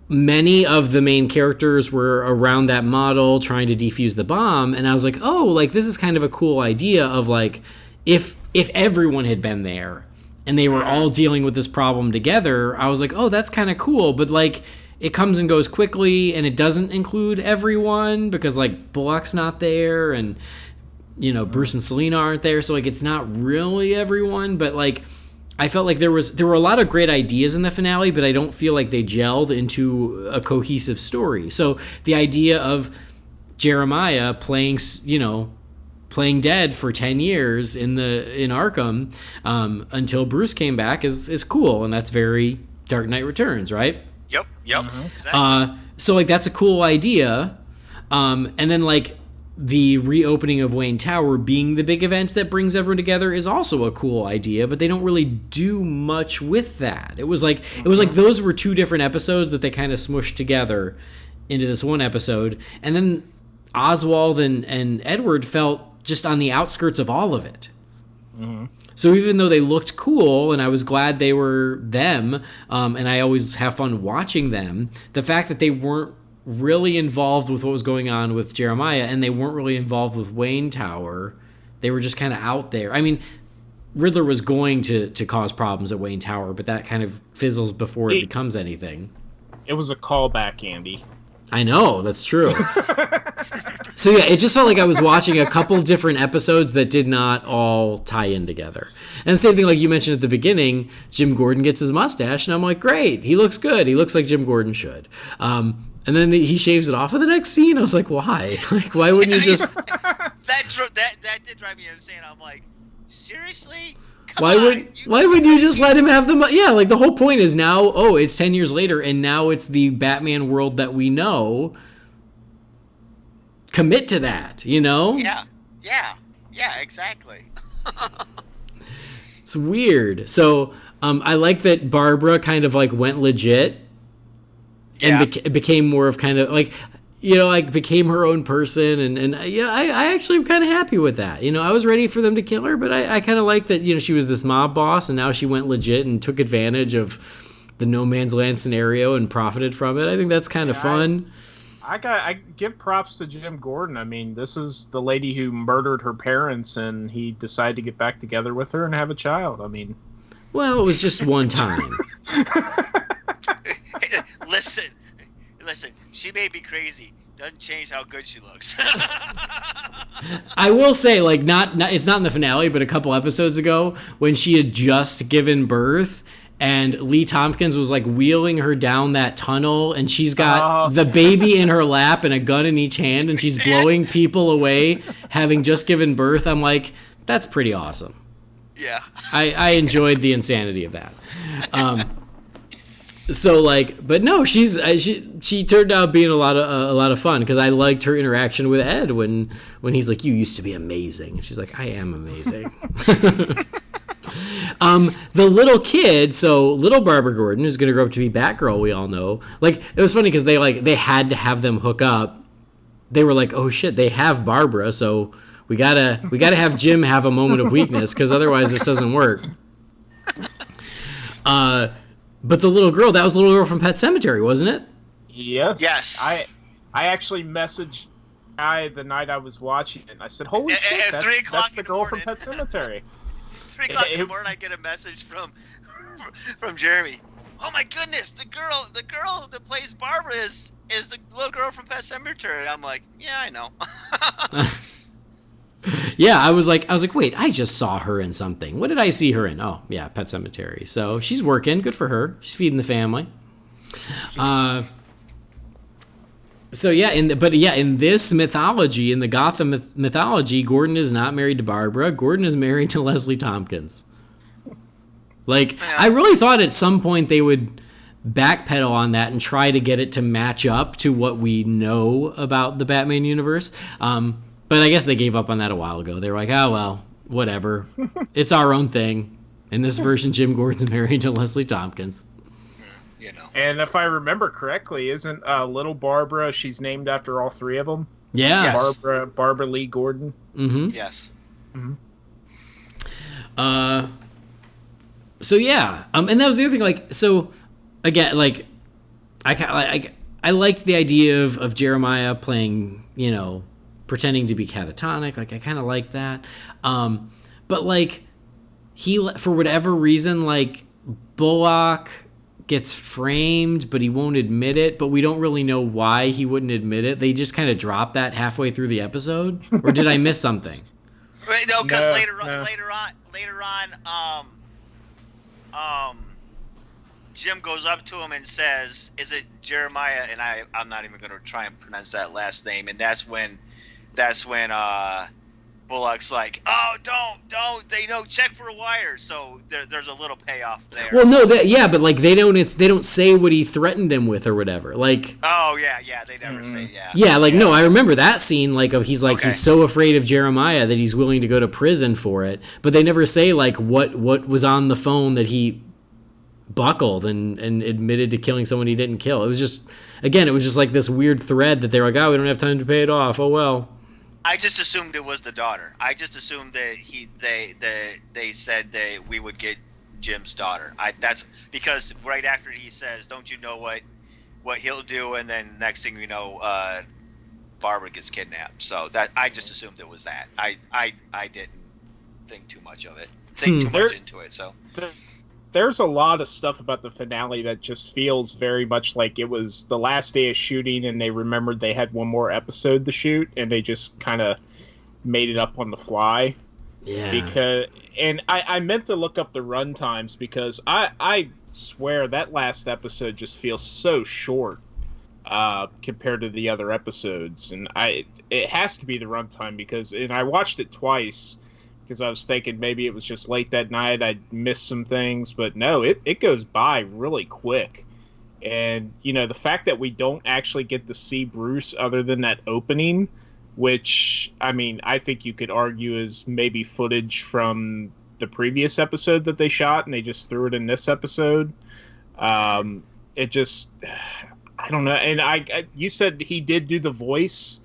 many of the main characters were around that model trying to defuse the bomb, and I was like, oh, like this is kind of a cool idea of like if everyone had been there and they were all dealing with this problem together, I was like, oh, that's kind of cool, but like it comes and goes quickly and it doesn't include everyone because like Bullock's not there and Bruce and Selina aren't there, so like it's not really everyone, but like I felt like there were a lot of great ideas in the finale, but I don't feel like they gelled into a cohesive story. So the idea of Jeremiah playing playing dead for 10 years in Arkham until Bruce came back is cool, and that's very Dark Knight Returns, right? Yep, exactly. So like that's a cool idea, and then like the reopening of Wayne Tower being the big event that brings everyone together is also a cool idea, but they don't really do much with that. It was like those were two different episodes that they kind of smushed together into this one episode, and then Oswald and Edward felt just on the outskirts of all of it. So even though they looked cool, and I was glad they were them, and I always have fun watching them, the fact that they weren't really involved with what was going on with Jeremiah, and they weren't really involved with Wayne Tower, they were just kind of out there. I mean, Riddler was going to cause problems at Wayne Tower, but that kind of fizzles before it becomes anything. It was a callback, Andy. I know, that's true. So yeah, it just felt like I was watching a couple different episodes that did not all tie in together. And the same thing like you mentioned at the beginning, Jim Gordon gets his mustache, and I'm like, great, he looks good. He looks like Jim Gordon should. And then he shaves it off in the next scene. I was like, why? Like, why wouldn't you just... that did drive me insane. I'm like, seriously? Why would you just let him have the... Yeah, like the whole point is now, it's 10 years later, and now it's the Batman world that we know. Commit to that, you know? Yeah, exactly. It's weird. So I like that Barbara kind of like went legit and became more of kind of like, you know, like became her own person. And yeah, I actually am kind of happy with that. You know, I was ready for them to kill her, but I kind of like that, you know, she was this mob boss and now she went legit and took advantage of the no man's land scenario and profited from it. I think that's kind of fun. I give props to Jim Gordon. I mean, this is the lady who murdered her parents, and he decided to get back together with her and have a child. I mean, well, it was just one time. Listen. She may be crazy. Doesn't change how good she looks. I will say, like, not it's not in the finale, but a couple episodes ago when she had just given birth. And Lee Tompkins was like wheeling her down that tunnel, and she's got the baby in her lap and a gun in each hand, and she's blowing people away, having just given birth. I'm like, that's pretty awesome. Yeah. I enjoyed the insanity of that. So like, but no, she turned out being a lot of fun because I liked her interaction with Ed when he's like, you used to be amazing, and she's like, I am amazing. The little kid, so little Barbara Gordon, who's going to grow up to be Batgirl, we all know. Like, it was funny because they had to have them hook up. They were like, oh shit, they have Barbara, so we gotta have Jim have a moment of weakness because otherwise this doesn't work. But the little girl, that was the little girl from Pet Sematary, wasn't it? Yes. I actually messaged Guy the night I was watching it. I said, holy shit, that's the girl from Pet Sematary. 3 o'clock in the morning, I get a message from Jeremy. Oh my goodness, the girl that plays Barbara is the little girl from Pet Sematary. And I'm like, yeah, I know. Yeah, I was like, wait, I just saw her in something. What did I see her in? Oh, yeah, Pet Sematary. So she's working. Good for her. She's feeding the family. So yeah, in this mythology, in the Gotham mythology, Gordon is not married to Barbara. Gordon is married to Leslie Tompkins. Like, I really thought at some point they would backpedal on that and try to get it to match up to what we know about the Batman universe. But I guess they gave up on that a while ago. They were like, oh, well, whatever. It's our own thing. In this version, Jim Gordon's married to Leslie Tompkins. You know. And if I remember correctly, isn't little Barbara, she's named after all three of them? Yeah. Yes. Barbara Lee Gordon. Mm-hmm. Yes. Mm-hmm. So yeah, and that was the other thing. Like, so again, like, I liked the idea of Jeremiah playing, you know, pretending to be catatonic. Like, I kind of liked that. But like, he, for whatever reason, like, Bullock gets framed, but he won't admit it. But we don't really know why he wouldn't admit it. They just kind of dropped that halfway through the episode, or did I miss something? Right, no, because later on, Jim goes up to him and says, "Is it Jeremiah?" And I'm not even going to try and pronounce that last name. And that's when Bullock's like, oh, don't, they know, check for a wire. So there's a little payoff there. Well, no, but like they don't say what he threatened him with or whatever. Like, oh yeah, they never say no, I remember that scene. Like, he's so afraid of Jeremiah that he's willing to go to prison for it. But they never say like what was on the phone that he buckled and admitted to killing someone he didn't kill. It was just like this weird thread that they were like, oh, we don't have time to pay it off. Oh well. I just assumed it was the daughter. I just assumed that they said that we would get Jim's daughter. That's because right after he says, "Don't you know what he'll do?" and then next thing you know, Barbara gets kidnapped. So that I just assumed it was that. I didn't think too much of it. Too much into it. So. There's a lot of stuff about the finale that just feels very much like it was the last day of shooting and they remembered they had one more episode to shoot and they just kind of made it up on the fly. Yeah. I meant to look up the run times because I swear that last episode just feels so short compared to the other episodes. And it has to be the runtime because I watched it twice. Because I was thinking maybe it was just late that night, I'd missed some things, but no, it goes by really quick. And, the fact that we don't actually get to see Bruce other than that opening, which, I think you could argue is maybe footage from the previous episode that they shot, and they just threw it in this episode. It just, I don't know. And you said he did do the voice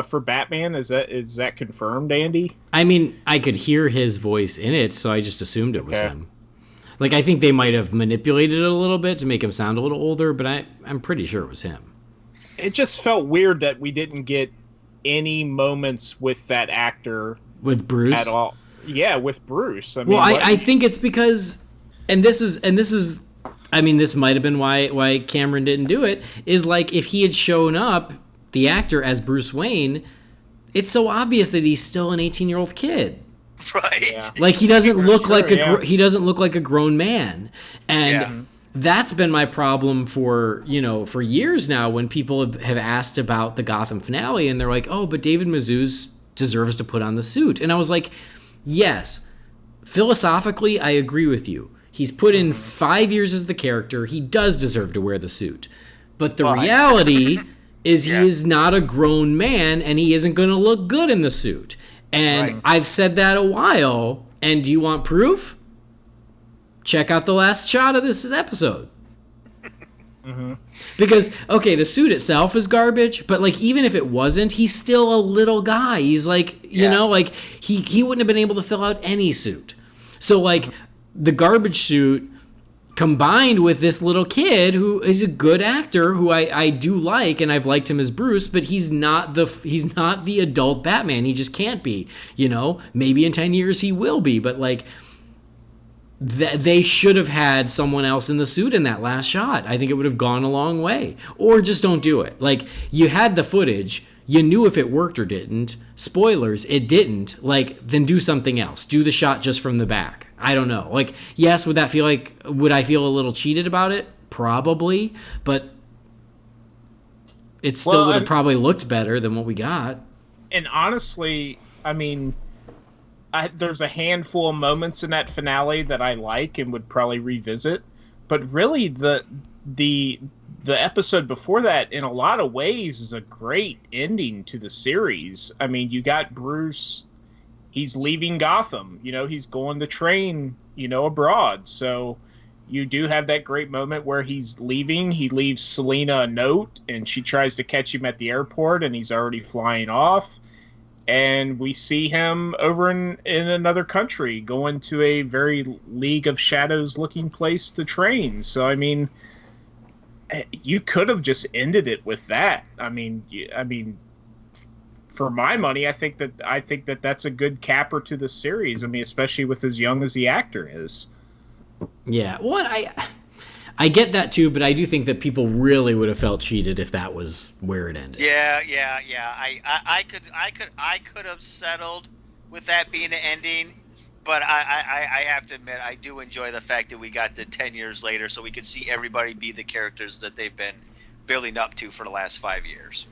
for Batman. Is that confirmed, Andy? I could hear his voice in it, so I just assumed it was him. Like, I think they might have manipulated it a little bit to make him sound a little older, but I'm pretty sure it was him. It just felt weird that we didn't get any moments with that actor with Bruce at all. Yeah, with Bruce. I think it's because, and this is, this might have been why Cameron didn't do it. Is like if he had shown up, the actor as Bruce Wayne, it's so obvious that he's still an 18-year-old kid. Right. Yeah. Like he doesn't look like a grown man. And that's been my problem for years now when people have asked about the Gotham finale and they're like, "Oh, but David Mazouz deserves to put on the suit." And I was like, "Yes. Philosophically, I agree with you. He's put in 5 years as the character. He does deserve to wear the suit." But the reality is he is not a grown man and he isn't going to look good in the suit. And I've said that a while. And do you want proof? Check out the last shot of this episode. Because, the suit itself is garbage, but like even if it wasn't, he's still a little guy. He's like, like he wouldn't have been able to fill out any suit. So like the garbage suit combined with this little kid who is a good actor who I do like, and I've liked him as Bruce, but he's not the adult Batman. He just can't be. Maybe in 10 years he will be, but like they should have had someone else in the suit in that last shot. I think it would have gone a long way. Or just don't do it. Like you had the footage. You knew if it worked or didn't. Spoilers, it didn't. Like, then do something else. Do the shot just from the back. I don't know. Like, yes, would I feel a little cheated about it? Probably. But it still would have probably looked better than what we got. And honestly, there's a handful of moments in that finale that I like and would probably revisit. But really, the episode before that, in a lot of ways, is a great ending to the series. You got Bruce, he's leaving Gotham. He's going to train, abroad. So you do have that great moment where he's leaving. He leaves Selina a note, and she tries to catch him at the airport, and he's already flying off. And we see him over in another country, going to a very League of Shadows-looking place to train. So, you could have just ended it with that. For my money, I think that that's a good capper to the series. Especially with as young as the actor is. Yeah, well, I get that too, but I do think that people really would have felt cheated if that was where it ended. Yeah. I could have settled with that being the ending. But I have to admit, I do enjoy the fact that we got the 10 years later so we could see everybody be the characters that they've been building up to for the last 5 years.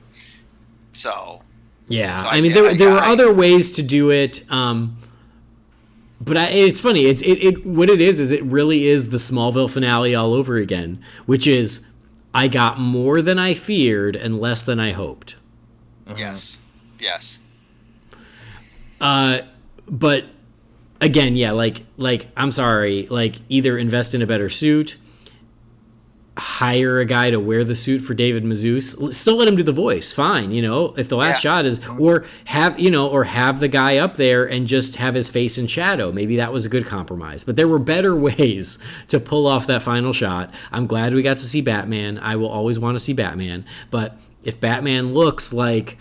So, Yeah, So I mean, there were other ways to do it, but it's funny. It what it is it really is the Smallville finale all over again, which is I got more than I feared and less than I hoped. Yes. But again, yeah, like I'm sorry, like either invest in a better suit, hire a guy to wear the suit for David Mazouz, still let him do the voice, fine, if the last shot is, or have the guy up there and just have his face in shadow. Maybe that was a good compromise, but there were better ways to pull off that final shot. I'm glad we got to see Batman. I will always want to see Batman, but if Batman looks like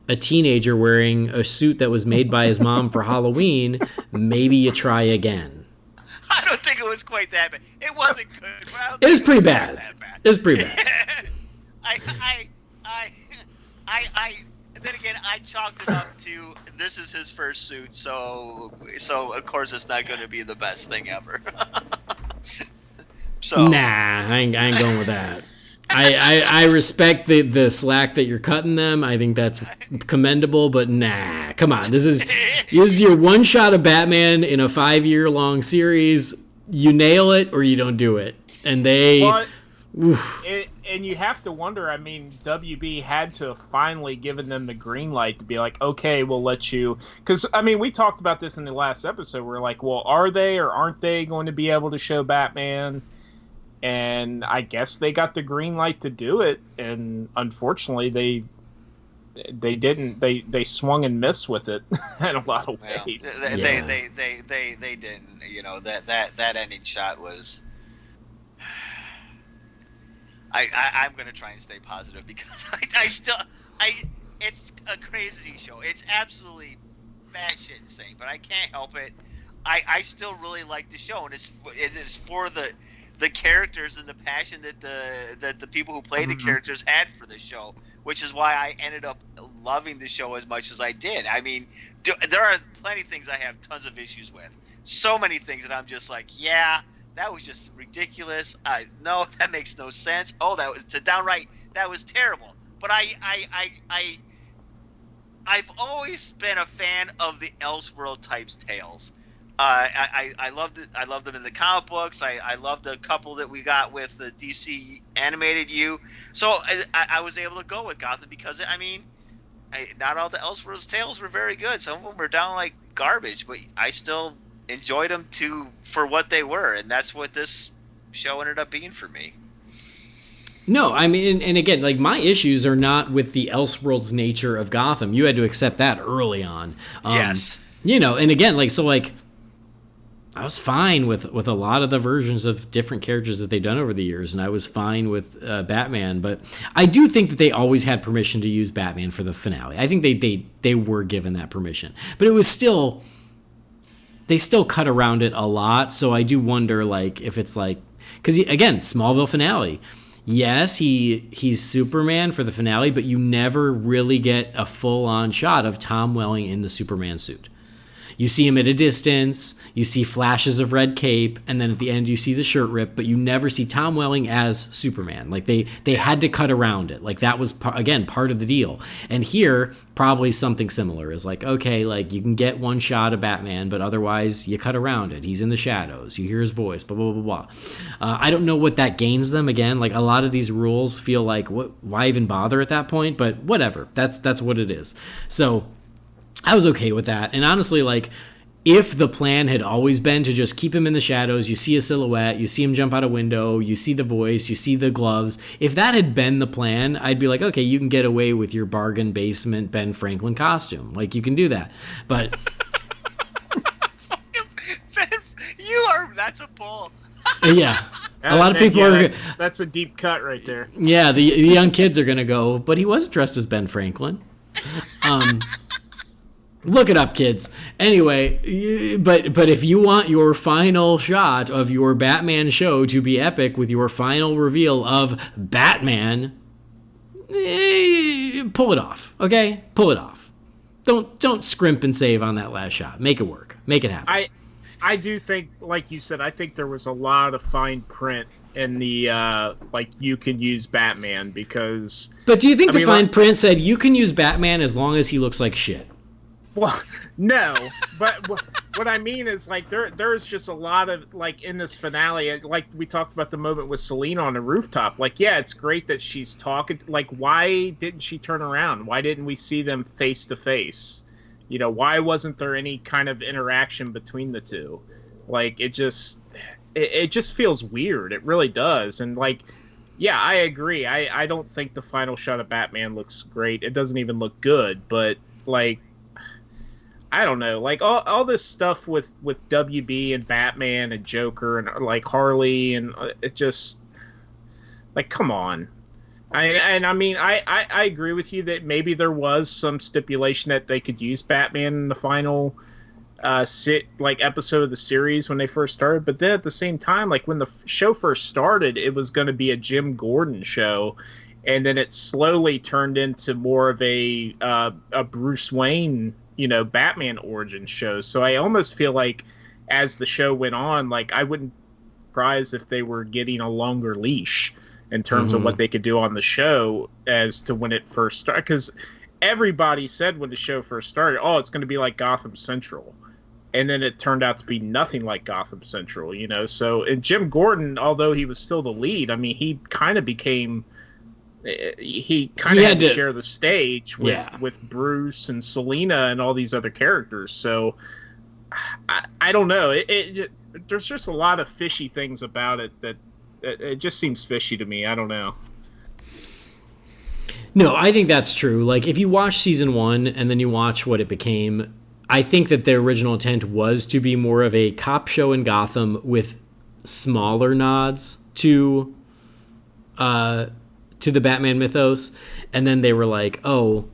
a teenager wearing a suit that was made by his mom for Halloween, maybe you try again. I don't think it was quite that bad. It wasn't good. It was pretty bad. It was pretty bad. And then again, I chalked it up to this is his first suit, so of course it's not going to be the best thing ever. So nah, I ain't going with that. I respect the slack that you're cutting them. I think that's commendable, but nah, come on. This is your one shot of Batman in a 5-year-long series. You nail it or you don't do it. And and you have to wonder, I mean, WB had to have finally given them the green light to be like, okay, we'll let you. Because, I mean, we talked about this in the last episode. We're like, well, are they or aren't they going to be able to show Batman? And I guess they got the green light to do it, and unfortunately, they didn't. They swung and missed with it in a lot of ways. They didn't. That ending shot was. I'm gonna try and stay positive because it's a crazy show. It's absolutely batshit insane, but I can't help it. I still really like the show, and it is for the characters and the passion that the people who play the characters had for the show, which is why I ended up loving the show as much as I did. I mean, there are plenty of things I have tons of issues with. So many things that I'm just like, yeah, that was just ridiculous. No, that makes no sense. Oh, that was that was terrible. But I've always been a fan of the Elseworld types tales. I loved it. I loved them in the comic books. I loved the couple that we got with the DC animated U. So I was able to go with Gotham because not all the Elseworlds tales were very good. Some of them were down like garbage, but I still enjoyed them for what they were, and that's what this show ended up being for me. No, I mean, and again, like my issues are not with the Elseworlds nature of Gotham. You had to accept that early on. Yes. And again, I was fine with a lot of the versions of different characters that they've done over the years, and I was fine with Batman. But I do think that they always had permission to use Batman for the finale. I think they were given that permission, but it was still they still cut around it a lot. So I do wonder if it's because again, Smallville finale. Yes, he's Superman for the finale, but you never really get a full-on shot of Tom Welling in the Superman suit. You see him at a distance, you see flashes of red cape, and then at the end you see the shirt rip, but you never see Tom Welling as Superman. They had to cut around it. That was, again, part of the deal. And here, probably something similar is okay, you can get one shot of Batman, but otherwise you cut around it. He's in the shadows. You hear his voice, blah, blah, blah, blah. I don't know what that gains them. Again, a lot of these rules feel why even bother at that point? But whatever. That's what it is. So I was okay with that. And honestly, if the plan had always been to just keep him in the shadows, you see a silhouette, you see him jump out a window, you see the voice, you see the gloves. If that had been the plan, I'd be like, okay, you can get away with your bargain basement Ben Franklin costume. You can do that. But that's a pull. Yeah. A lot of people are. That's a deep cut right there. Yeah, the young kids are going to go, but he wasn't dressed as Ben Franklin. Look it up, kids. Anyway, but if you want your final shot of your Batman show to be epic with your final reveal of Batman, pull it off, okay? Pull it off. Don't scrimp and save on that last shot. Make it work. Make it happen. I do think, like you said, I think there was a lot of fine print in the like you can use Batman because. But do you think the fine like, print said you can use Batman as long as he looks like shit? Well, no, but what I mean is like there's just a lot of like in this finale, like we talked about the moment with Selena on the rooftop. Like, yeah, it's great that she's talking. Like, why didn't she turn around? Why didn't we see them face to face? You know, why wasn't there any kind of interaction between the two? Like, it just feels weird. It really does. And like, yeah, I agree. I don't think the final shot of Batman looks great. It doesn't even look good. But like, I don't know. Like all this stuff with WB and Batman and Joker and like Harley and it just like, come on. I mean, I agree with you that maybe there was some stipulation that they could use Batman in the final episode of the series when they first started, but then at the same time, like when the show first started, it was going to be a Jim Gordon show, and then it slowly turned into more of a Bruce Wayne, you know, Batman origin show. So I almost feel like as the show went on, like I wouldn't be surprised if they were getting a longer leash in terms of what they could do on the show as to when it first started. Because everybody said when the show first started, oh, it's going to be like Gotham Central. And then it turned out to be nothing like Gotham Central, you know? So, and Jim Gordon, although he was still the lead, I mean, he kind of became... He kind of had to share the stage with Bruce and Selena and all these other characters. So I don't know. There's just a lot of fishy things about it that it just seems fishy to me. I don't know. No, I think that's true. Like if you watch season 1 and then you watch what it became, I think that their original intent was to be more of a cop show in Gotham with smaller nods to the Batman mythos, and then they were like, oh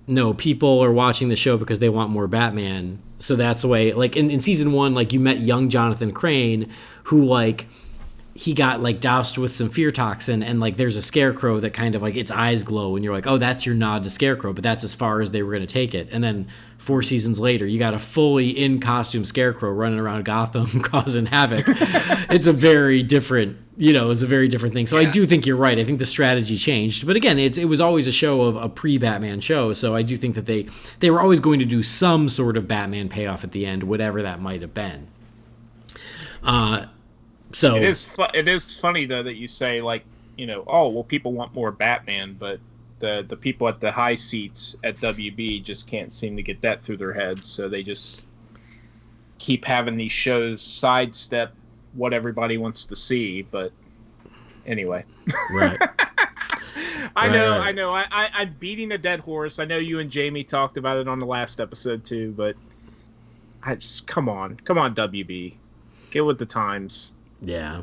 no, people are watching the show because they want more Batman, so that's the way. Like in season 1, like you met young Jonathan Crane, who like he got like doused with some fear toxin, and like there's a scarecrow that kind of like its eyes glow, and you're like, oh, that's your nod to Scarecrow, but that's as far as they were going to take it. And then 4 seasons later, you got a fully in costume Scarecrow running around Gotham causing havoc. It's a very different, you know, it's a very different thing. So I do think you're right. I think the strategy changed, but again, it was always a show of a pre-Batman show. So I do think that they were always going to do some sort of Batman payoff at the end, whatever that might have been. So it is funny though that you say like, you know, oh well, people want more Batman, but the people at the high seats at WB just can't seem to get that through their heads, so they just keep having these shows sidestep what everybody wants to see. But anyway, right. I know. I'm beating a dead horse. I know you and Jamie talked about it on the last episode too, but I just come on, WB, get with the times. Yeah.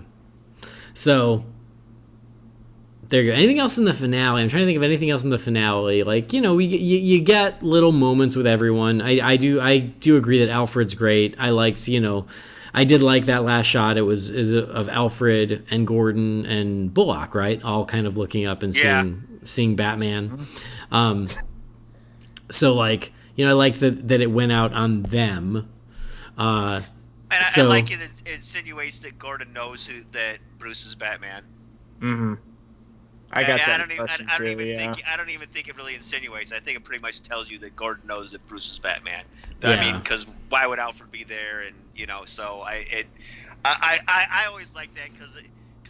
So there you go. Anything else in the finale? I'm trying to think of anything else in the finale. Like, you know, you get little moments with everyone. I do agree that Alfred's great. I liked, you know, I did like that last shot. It was of Alfred and Gordon and Bullock, right? All kind of looking up and seeing Batman. So like, you know, I liked that it went out on them. And I like it insinuates that Gordon knows that Bruce is Batman. Mm-hmm. I don't even think it really insinuates. I think it pretty much tells you that Gordon knows that Bruce is Batman. I mean, because why would Alfred be there? And you know, so I always like that because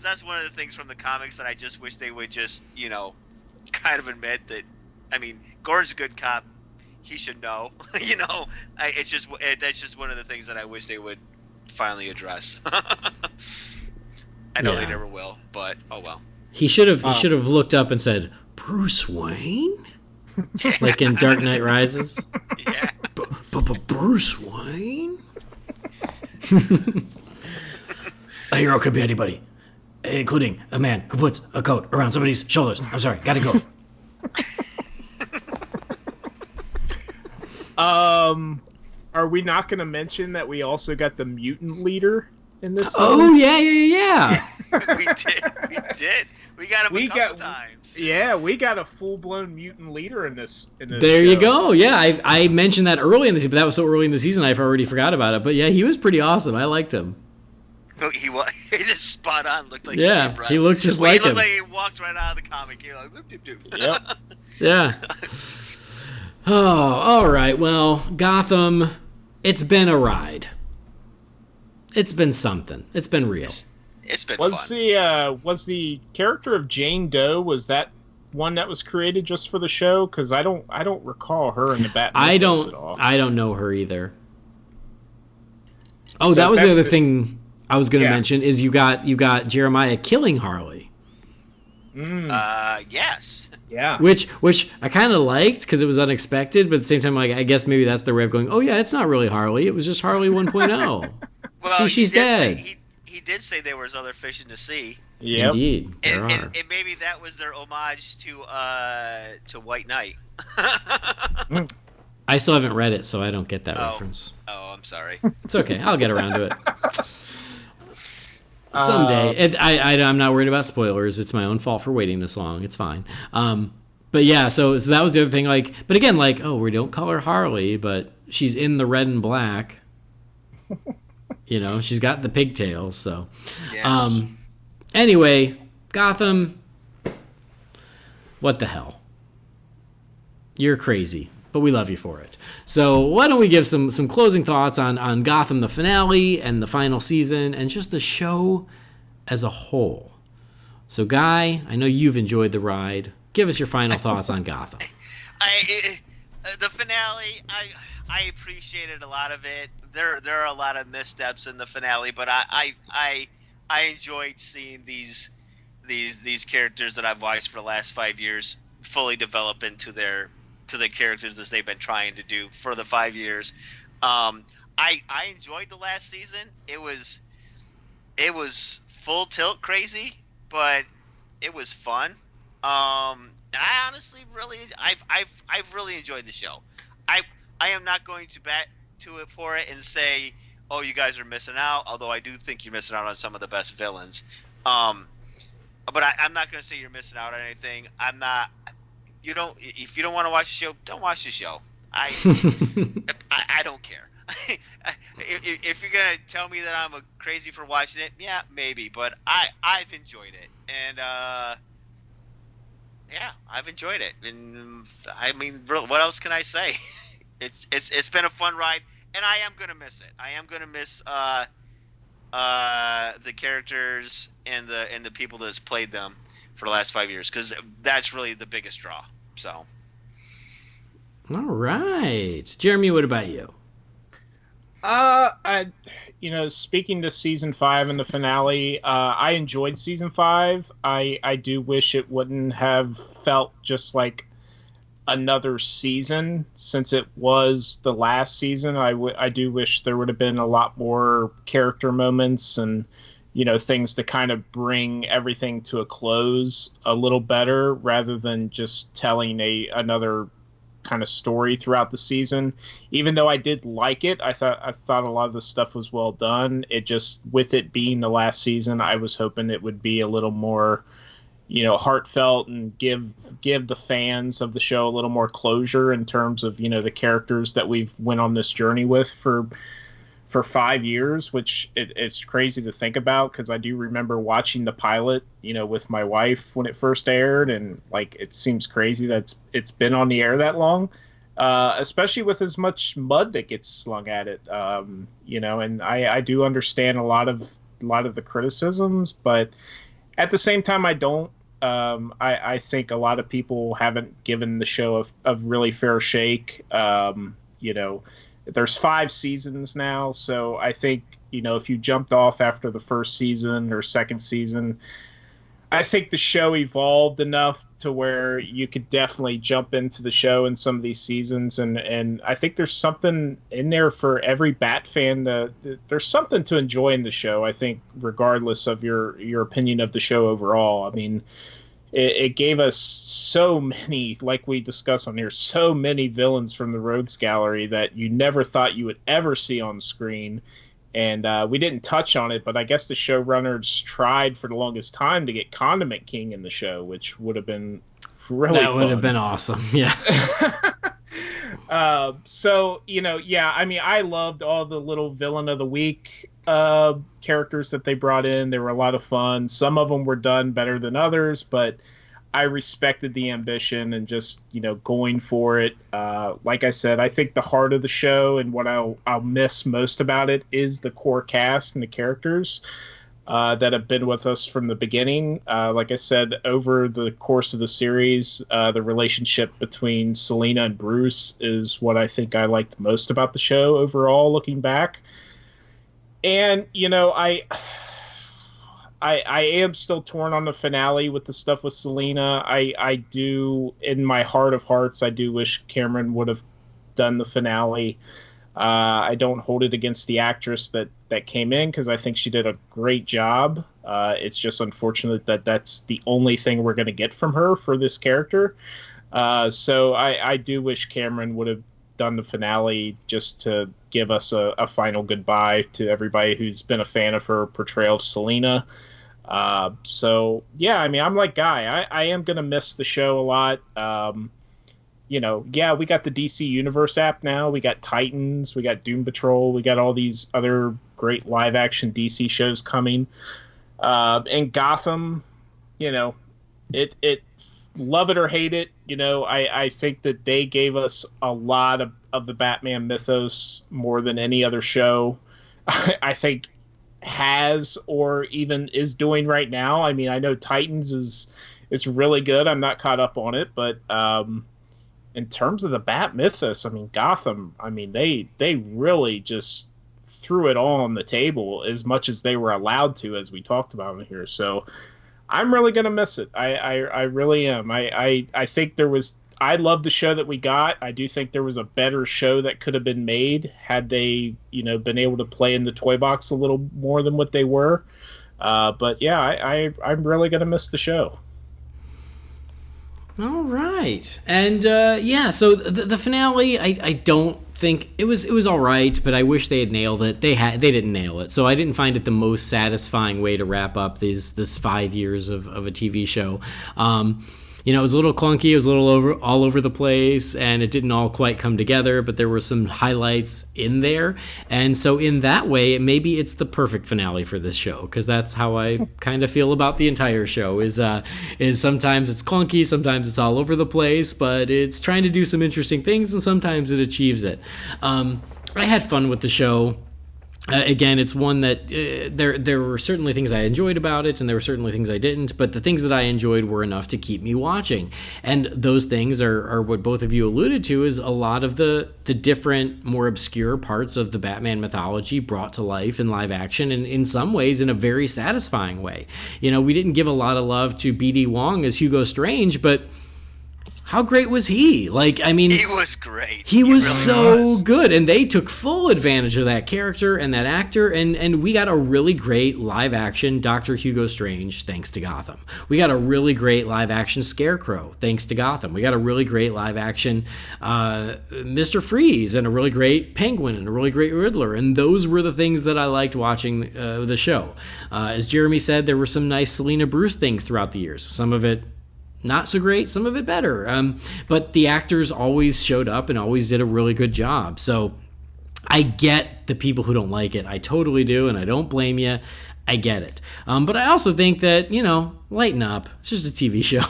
that's one of the things from the comics that I just wish they would just, you know, kind of admit that. I mean, Gordon's a good cop. He should know. You know, that's just one of the things that I wish they would finally address. I know they never will, but oh well. He should have looked up and said, Bruce Wayne? Like in Dark Knight Rises? Yeah. Bruce Wayne? A hero could be anybody, including a man who puts a coat around somebody's shoulders. I'm sorry, gotta go. Are we not going to mention that we also got the mutant leader in this? Oh, yeah. We did. We got him a couple times. Yeah, we got a full-blown mutant leader in this there show. You go. Yeah, I mentioned that early in the season, but that was so early in the season I've already forgot about it. But yeah, he was pretty awesome. I liked him. He was just spot on. Looked like Yeah, he looked just like he him. looked like he walked right out of the comic. He like, doop, doop, doop. Yep. Yeah. Oh, all right. Well, Gotham, it's been a ride. It's been something. It's been real. It's been fun. Was the character of Jane Doe, was that one that was created just for the show? Because I don't recall her in the Batman. I don't know her either. Oh, So that was the that's other thing I was going to Yeah. mention is you got Jeremiah killing Harley, Yes. Yeah. which I kind of liked because it was unexpected, but at the same time, like I guess maybe that's their way of going. Oh yeah, it's not really Harley; it was just Harley 1.0. Well, See, she's dead. He did say there was other fish in the sea. Yep. Indeed, there are. And maybe that was their homage to White Knight. I still haven't read it, so I don't get that reference. Oh, I'm sorry. It's okay. I'll get around to it. Someday. I'm not worried about spoilers. It's my own fault for waiting this long. It's fine. But yeah, so that was the other thing. Like, but again, like, oh, we don't call her Harley, but she's in the red and black. You know, she's got the pigtails. So, Yeah. Anyway, Gotham. What the hell? You're crazy, but we love you for it. So why don't we give some closing thoughts on Gotham, the finale, and the final season, and just the show as a whole. So, Guy, I know you've enjoyed the ride. Give us your final thoughts on Gotham. The finale, I appreciated a lot of it. There are a lot of missteps in the finale, but I enjoyed seeing these characters that I've watched for the last 5 years fully develop into the characters as they've been trying to do for the 5 years. I enjoyed the last season. It was full tilt crazy, but it was fun. And I honestly I've really enjoyed the show. I am not going to bat to it for it and say, oh, you guys are missing out, although I do think you're missing out on some of the best villains. But I'm not going to say you're missing out on anything. I'm not. If you don't want to watch the show, don't watch the show. I don't care. If you're gonna tell me that I'm crazy for watching it, yeah, maybe. But I've enjoyed it, and yeah, I've enjoyed it. And I mean, what else can I say? It's been a fun ride, and I am gonna miss it. I am gonna miss the characters and the people that's played them for the last 5 years, because that's really the biggest draw. So, All right, Jeremy, what about you? Speaking to season 5 and the finale, I enjoyed season 5. I do wish it wouldn't have felt just like another season, since it was the last season. I do wish there would have been a lot more character moments and things to kind of bring everything to a close a little better, rather than just telling another kind of story throughout the season. Even though I did like it, I thought a lot of the stuff was well done. It just, with it being the last season, I was hoping it would be a little more heartfelt and give the fans of the show a little more closure in terms of the characters that we've went on this journey with for 5 years, which it's crazy to think about, because I do remember watching the pilot, with my wife when it first aired, and like it seems crazy that it's been on the air that long, especially with as much mud that gets slung at it, and I do understand a lot of the criticisms, but at the same time I don't. I think a lot of people haven't given the show a really fair shake. There's 5 seasons now, so I think, if you jumped off after the first season or second season, I think the show evolved enough to where you could definitely jump into the show in some of these seasons, and I think there's something in there for every Bat fan. There's something to enjoy in the show, I think, regardless of your opinion of the show overall. I mean, it gave us so many, like we discussed on here, so many villains from the Rogues Gallery that you never thought you would ever see on screen. And we didn't touch on it, but I guess the showrunners tried for the longest time to get Condiment King in the show, which would have been really fun. That would have been awesome, yeah. So, I mean, I loved all the little villain of the week characters that they brought in. They were a lot of fun. Some of them were done better than others, but I respected the ambition and just, going for it. Like I said, I think the heart of the show and what I'll miss most about it is the core cast and the characters that have been with us from the beginning. Like I said, over the course of the series, the relationship between Selena and Bruce is what I think I liked most about the show overall, looking back. And, I am still torn on the finale with the stuff with Selena. I do, in my heart of hearts, I do wish Cameron would have done the finale. I don't hold it against the actress that came in, because I think she did a great job. It's just unfortunate that that's the only thing we're going to get from her for this character. So I do wish Cameron would have done the finale just to give us a final goodbye to everybody who's been a fan of her portrayal of Selena. So yeah, I mean, I'm like Guy. I am gonna miss the show a lot. We got the DC Universe app now. We got Titans. We got Doom Patrol. We got all these other great live action DC shows coming. And Gotham, it love it or hate it. I think that they gave us a lot of the Batman mythos more than any other show. I think has or even is doing right now. I mean, I know Titans is really good. I'm not caught up on it, but in terms of the Bat mythos, I mean, Gotham, I mean, they really just threw it all on the table as much as they were allowed to, as we talked about in here. So I'm really going to miss it. I really am. I think I love the show that we got. I do think there was a better show that could have been made had they, been able to play in the toy box a little more than what they were. But yeah, I'm really going to miss the show. All right. And so the finale, I don't think it was all right, but I wish they had nailed it. They didn't nail it. So I didn't find it the most satisfying way to wrap up this 5 years of a TV show. It was a little clunky, it was a little all over the place, and it didn't all quite come together, but there were some highlights in there. And so in that way, maybe it's the perfect finale for this show, because that's how I kind of feel about the entire show, is sometimes it's clunky, sometimes it's all over the place, but it's trying to do some interesting things, and sometimes it achieves it. I had fun with the show. Again, it's one that there were certainly things I enjoyed about it, and there were certainly things I didn't, but the things that I enjoyed were enough to keep me watching. And those things are what both of you alluded to, is a lot of the different, more obscure parts of the Batman mythology brought to life in live action, and in some ways in a very satisfying way. We didn't give a lot of love to B.D. Wong as Hugo Strange, but how great was he? He was great. He was really so good, and they took full advantage of that character and that actor, and we got a really great live-action Dr. Hugo Strange thanks to Gotham. We got a really great live-action Scarecrow thanks to Gotham. We got a really great live-action Mr. Freeze, and a really great Penguin, and a really great Riddler, and those were the things that I liked watching the show. As Jeremy said, there were some nice Selena Bruce things throughout the years. Some of it not so great, some of it better. But the actors always showed up and always did a really good job. So I get the people who don't like it. I totally do, and I don't blame you. I get it. But I also think that, lighten up. It's just a TV show.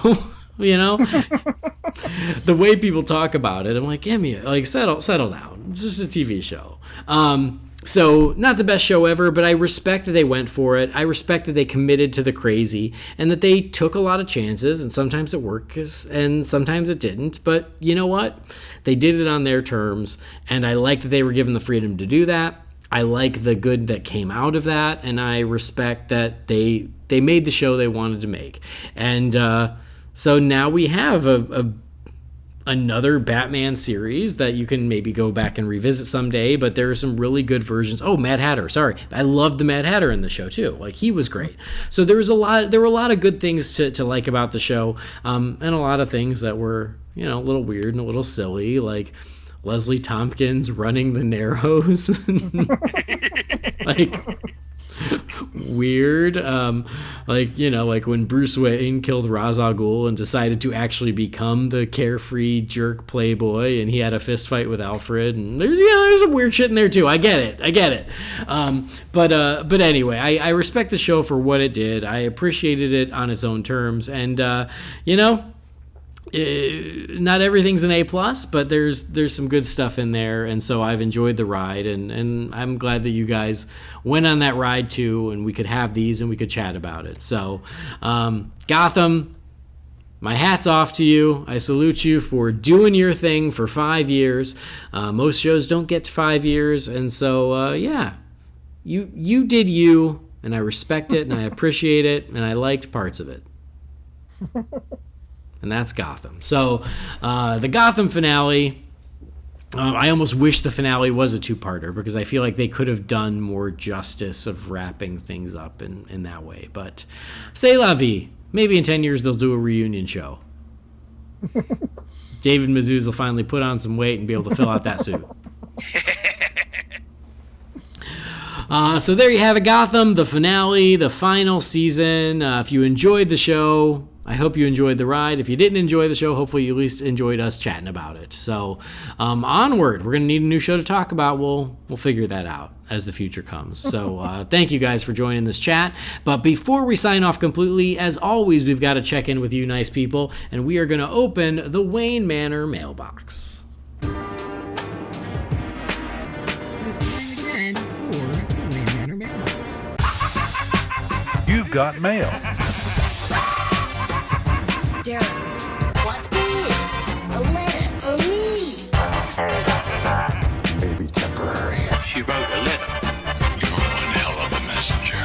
The way people talk about it, I'm like, settle down. It's just a TV show. So, not the best show ever, but I respect that they went for it. I respect that they committed to the crazy, and that they took a lot of chances, and sometimes it worked, and sometimes it didn't. But you know what? They did it on their terms, and I like that they were given the freedom to do that. I like the good that came out of that, and I respect that they made the show they wanted to make. And so now we have another Batman series that you can maybe go back and revisit someday, but there are some really good versions. Oh, Mad Hatter, sorry. I loved the Mad Hatter in the show too. He was great. So there were a lot of good things to like about the show, and a lot of things that were, a little weird and a little silly, like Leslie Tompkins running the Narrows. weird. Like, you know, like when Bruce Wayne killed Ra's al Ghul and decided to actually become the carefree jerk playboy, and he had a fist fight with Alfred, and there's some weird shit in there too. I get it. But anyway, I respect the show for what it did. I appreciated it on its own terms, and you know, not everything's an A+, but there's some good stuff in there, and so I've enjoyed the ride, and I'm glad that you guys went on that ride too, and we could have these and we could chat about it. So Gotham, my hat's off to you. I salute you for doing your thing for 5 years. Most shows don't get to 5 years, and so yeah, you did you, and I respect it and I appreciate it, and I liked parts of it. And that's Gotham. So the Gotham finale, I almost wish the finale was a two-parter, because I feel like they could have done more justice of wrapping things up in that way. But c'est la vie. Maybe in 10 years they'll do a reunion show. David Mazouz will finally put on some weight and be able to fill out that suit. So there you have it, Gotham, the finale, the final season. If you enjoyed the show, I hope you enjoyed the ride. If you didn't enjoy the show, hopefully you at least enjoyed us chatting about it. So onward. We're going to need a new show to talk about. We'll figure that out as the future comes. So thank you guys for joining this chat. But before we sign off completely, as always, we've got to check in with you nice people, and we are going to open the Wayne Manor mailbox. It is time again for the Wayne Manor mailbox. You've got mail. Derek. What is a letter for me? Maybe temporary. She wrote a letter. You're one hell of a messenger.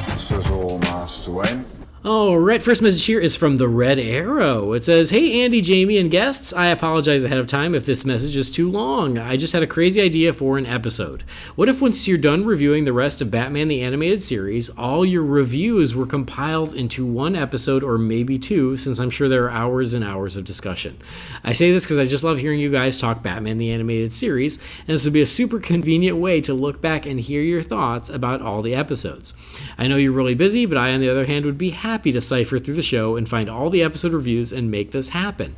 This is all, Master Wayne. All right, first message here is from the Red Arrow. It says, "Hey, Andy, Jamie, and guests. I apologize ahead of time if this message is too long. I just had a crazy idea for an episode. What if once you're done reviewing the rest of Batman the Animated Series, all your reviews were compiled into one episode or maybe two, since I'm sure there are hours and hours of discussion. I say this because I just love hearing you guys talk Batman the Animated Series, and this would be a super convenient way to look back and hear your thoughts about all the episodes. I know you're really busy, but I, on the other hand, would be happy to cipher through the show and find all the episode reviews and make this happen.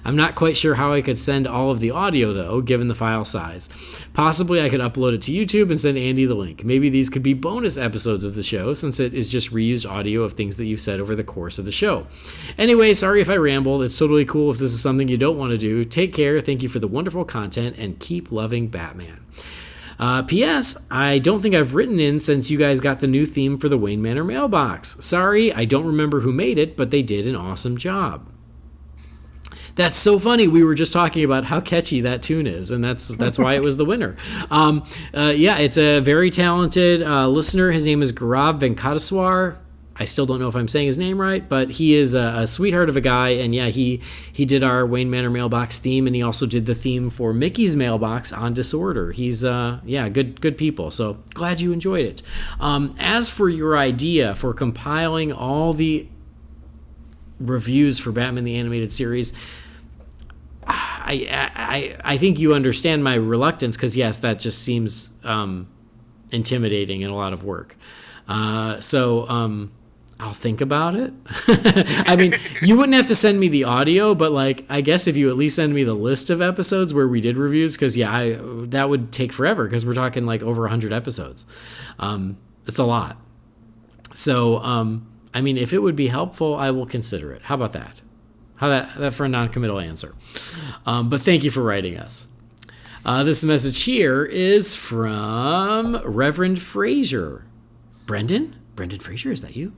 I'm not quite sure how I could send all of the audio, though, given the file size. Possibly I could upload it to YouTube and send Andy the link. Maybe these could be bonus episodes of the show, since it is just reused audio of things that you've said over the course of the show. Anyway, sorry if I rambled. It's totally cool if this is something you don't want to do. Take care. Thank you for the wonderful content, and keep loving Batman. P.S. I don't think I've written in since you guys got the new theme for the Wayne Manor mailbox. Sorry, I don't remember who made it, but they did an awesome job." That's so funny. We were just talking about how catchy that tune is, and that's why it was the winner. Yeah, it's a very talented listener. His name is Gaurav Venkateswar. I still don't know if I'm saying his name right, but he is a sweetheart of a guy, and yeah, he did our Wayne Manor mailbox theme, and he also did the theme for Mickey's mailbox on Disorder. He's good people. So glad you enjoyed it. As for your idea for compiling all the reviews for Batman the Animated Series, I think you understand my reluctance, because yes, that just seems intimidating and a lot of work. I'll think about it. I mean, you wouldn't have to send me the audio, but like, I guess if you at least send me the list of episodes where we did reviews, because that would take forever, because we're talking like over 100 episodes. It's a lot. So, I mean, if it would be helpful, I will consider it. How about that? How that for a non-committal answer. But thank you for writing us. This message here is from Reverend Fraser. Brendan Fraser, is that you?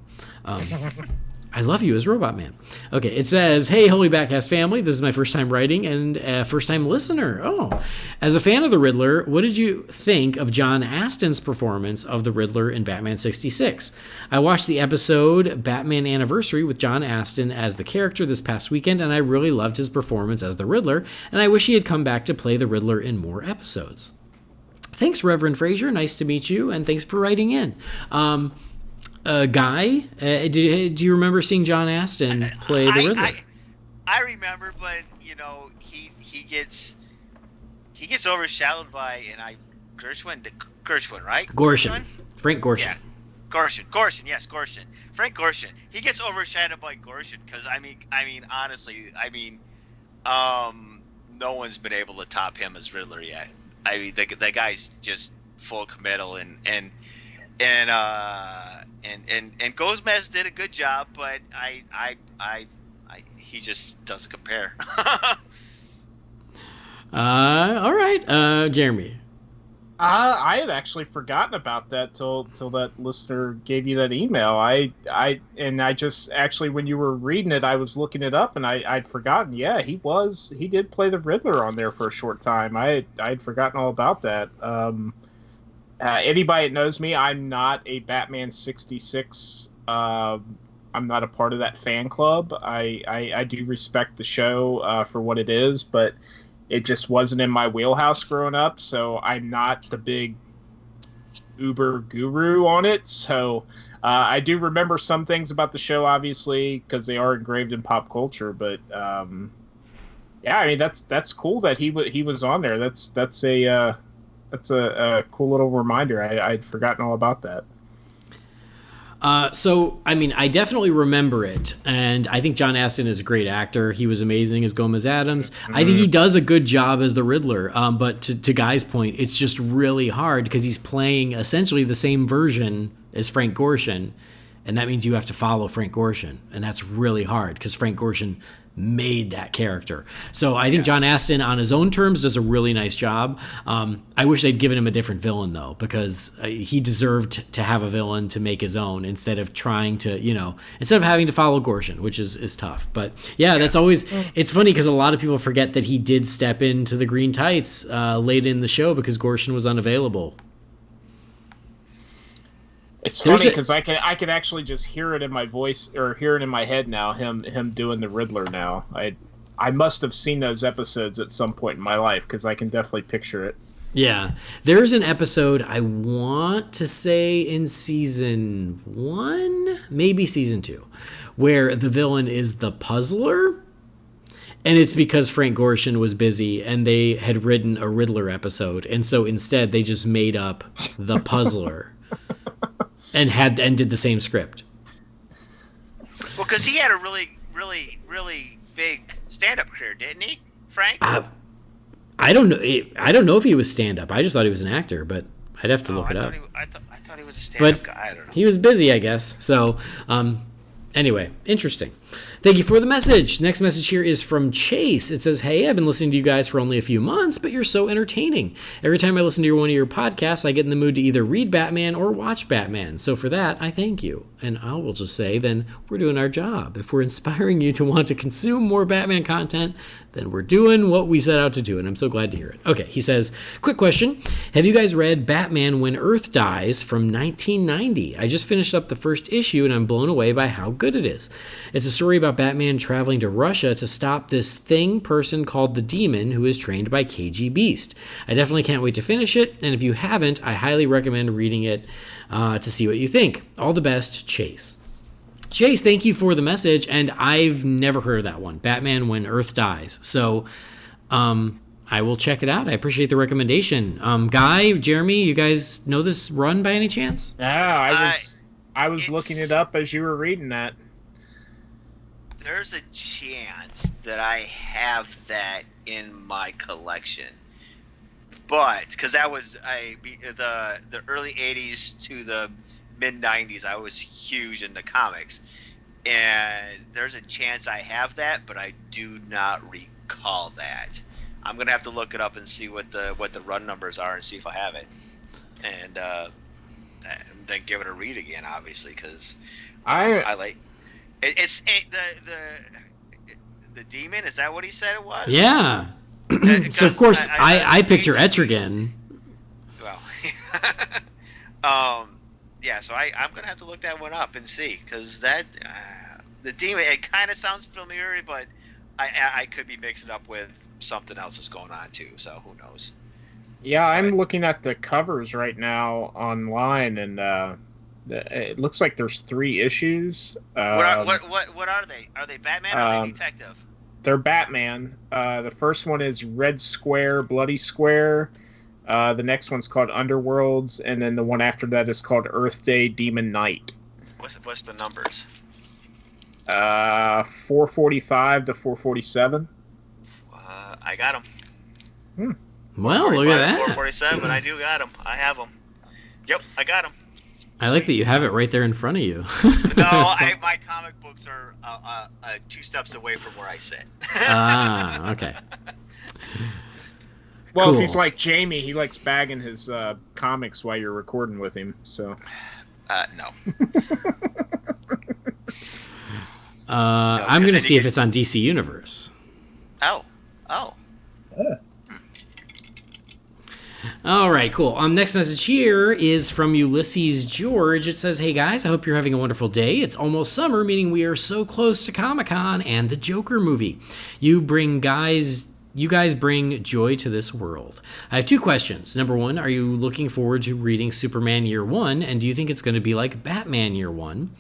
I love you as Robot Man. Okay, it says, "Hey, Holy BatCast family, this is my first time writing and a first-time listener. Oh, as a fan of the Riddler, what did you think of John Astin's performance of the Riddler in Batman 66? I watched the episode Batman Anniversary with John Astin as the character this past weekend, and I really loved his performance as the Riddler, and I wish he had come back to play the Riddler in more episodes." Thanks, Reverend Fraser. Nice to meet you, and thanks for writing in. Guy, do you remember seeing John Astin play the Riddler? I remember, but you know, he gets overshadowed by Gershwin, right? Gorshin. Frank Gorshin. Gorshin, yes, Gorshin. Frank Gorshin. He gets overshadowed by Gorshin because I mean, honestly, no one's been able to top him as Riddler yet. I mean, the guy's just full committal and Gomez did a good job, but he just doesn't compare. All right, Jeremy. I had actually forgotten about that till that listener gave you that email. I just actually, when you were reading it, I was looking it up and I'd forgotten. Yeah, he did play the Riddler on there for a short time. I'd forgotten all about that. Anybody that knows me, I'm not a Batman 66. I'm not a part of that fan club. I do respect the show for what it is, but it just wasn't in my wheelhouse growing up, so I'm not the big uber guru on it. So I do remember some things about the show, obviously, because they are engraved in pop culture. But yeah, I mean that's cool that he was on there. That's a cool little reminder. I'd forgotten all about that. So, I mean, I definitely remember it, and I think John Astin is a great actor. He was amazing as Gomez Addams. I think he does a good job as the Riddler, but to Guy's point, it's just really hard because he's playing essentially the same version as Frank Gorshin, and that means you have to follow Frank Gorshin, and that's really hard because Frank Gorshin made that character. So I think John Astin on his own terms does a really nice job. I wish they'd given him a different villain though, because he deserved to have a villain to make his own instead of trying to, instead of having to follow Gorshin, which is tough. But yeah, that's always, it's funny because a lot of people forget that he did step into the green tights late in the show because Gorshin was unavailable. It's funny because I can actually just hear it in my voice or hear it in my head now. Him doing the Riddler now. I must have seen those episodes at some point in my life because I can definitely picture it. Yeah, there's an episode I want to say in season 1, maybe season 2, where the villain is the Puzzler. And it's because Frank Gorshin was busy and they had written a Riddler episode, and so instead they just made up the Puzzler. And did the same script. Well, because he had a really, really, really big stand-up career, didn't he, Frank? I don't know. I don't know if he was stand-up. I just thought he was an actor, but I'd have to look it up. I thought he was a stand-up guy. I don't know. He was busy, I guess. So, anyway, interesting. Thank you for the message. Next message here is from Chase. It says, "Hey, I've been listening to you guys for only a few months, but you're so entertaining. Every time I listen to one of your podcasts, I get in the mood to either read Batman or watch Batman. So for that, I thank you. And I will just say, then we're doing our job. If we're inspiring you to want to consume more Batman content, then we're doing what we set out to do, and I'm so glad to hear it." Okay, he says, "Quick question. Have you guys read Batman When Earth Dies from 1990? I just finished up the first issue, and I'm blown away by how good it is. It's a story about Batman traveling to Russia to stop this person called the Demon, who is trained by KG Beast. I definitely can't wait to finish it, and if you haven't, I highly recommend reading it to see what you think. All the best, Chase." Chase, thank you for the message, and I've never heard of that one, Batman When Earth Dies. So I will check it out. I appreciate the recommendation. Guy, Jeremy, you guys know this run by any chance? Yeah, I was looking it up as you were reading that. There's a chance that I have that in my collection, but because that was the early '80s to the mid '90s, I was huge into comics, and there's a chance I have that, but I do not recall that. I'm gonna have to look it up and see what the run numbers are and see if I have it, and then give it a read again, obviously, because I like. It's the Demon. Is that what he said it was? Yeah. So of course I picture Etrigan. Well, yeah. So I'm gonna have to look that one up and see, because that the Demon, it kind of sounds familiar, but I could be mixing it up with something else that's going on too. So who knows? Yeah, I'm looking at the covers right now online, and it looks like there's 3 issues. What are they? Are they Batman or are they detective? They're Batman. The first one is Red Square, Bloody Square. The next one's called Underworlds, and then the one after that is called Earth Day Demon Knight. What's the numbers? 445 to 447. I got them. Well, look at that. 447. I do got them. I have them. Yep, I got them. I like that you have it right there in front of you. No, my comic books are 2 steps away from where I sit. Okay. Well, Cool. if he's like Jamie, he likes bagging his comics while you're recording with him. So. No. I'm going to see if it's on DC Universe. Oh. All right, cool. Next message here is from Ulysses George. It says, "Hey guys, I hope you're having a wonderful day. It's almost summer, meaning we are so close to Comic-Con and the Joker movie. You guys bring joy to this world. I have 2 questions. Number 1, are you looking forward to reading Superman Year 1, and do you think it's going to be like Batman Year 1?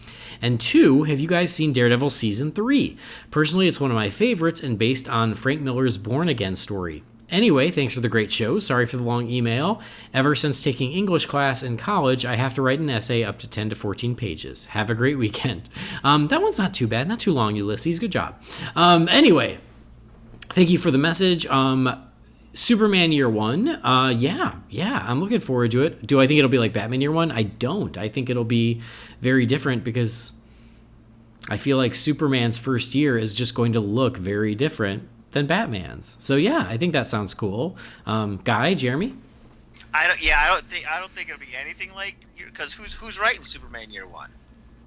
And 2, have you guys seen Daredevil Season 3? Personally, it's one of my favorites and based on Frank Miller's Born Again story. Anyway, thanks for the great show. Sorry for the long email. Ever since taking English class in college, I have to write an essay up to 10 to 14 pages. Have a great weekend." That one's not too bad. Not too long, Ulysses. Good job. Anyway, thank you for the message. Superman Year 1, yeah, I'm looking forward to it. Do I think it'll be like Batman Year 1? I don't. I think it'll be very different because I feel like Superman's first year is just going to look very different than Batman's. So yeah, I think that sounds cool. Guy, Jeremy? I don't think it'll be anything like, because who's writing Superman Year 1?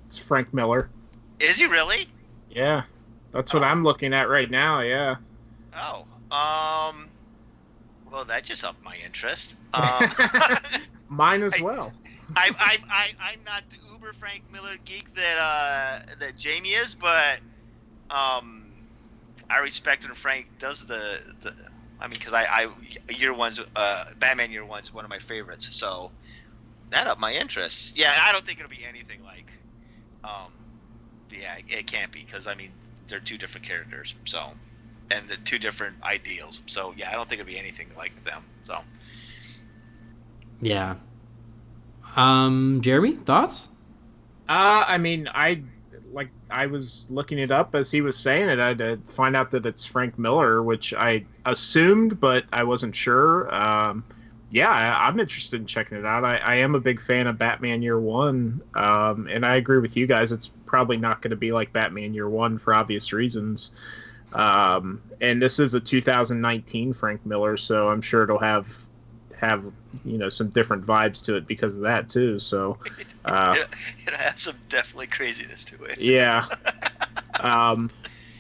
It's Frank Miller. Is he really? Yeah, that's what I'm looking at right now. Yeah. Oh. Well, that just upped my interest. Mine as well. I'm not the uber Frank Miller geek that Jamie is, but I respect when Frank does the I mean, because Batman Year 1's one of my favorites, so that upped my interest. Yeah, I don't think it'll be anything like, yeah, it can't be, because I mean they're 2 different characters, so, and the 2 different ideals, so yeah, I don't think it'll be anything like them. So Yeah. Jeremy, thoughts? I mean, I was looking it up as he was saying it. I had to find out that it's Frank Miller, which I assumed, but I wasn't sure. Yeah, I'm interested in checking it out. I am a big fan of Batman Year 1, and I agree with you guys. It's probably not going to be like Batman Year 1 for obvious reasons. And this is a 2019 Frank Miller, so I'm sure it'll have some different vibes to it because of that too. So it has some definitely craziness to it. Yeah.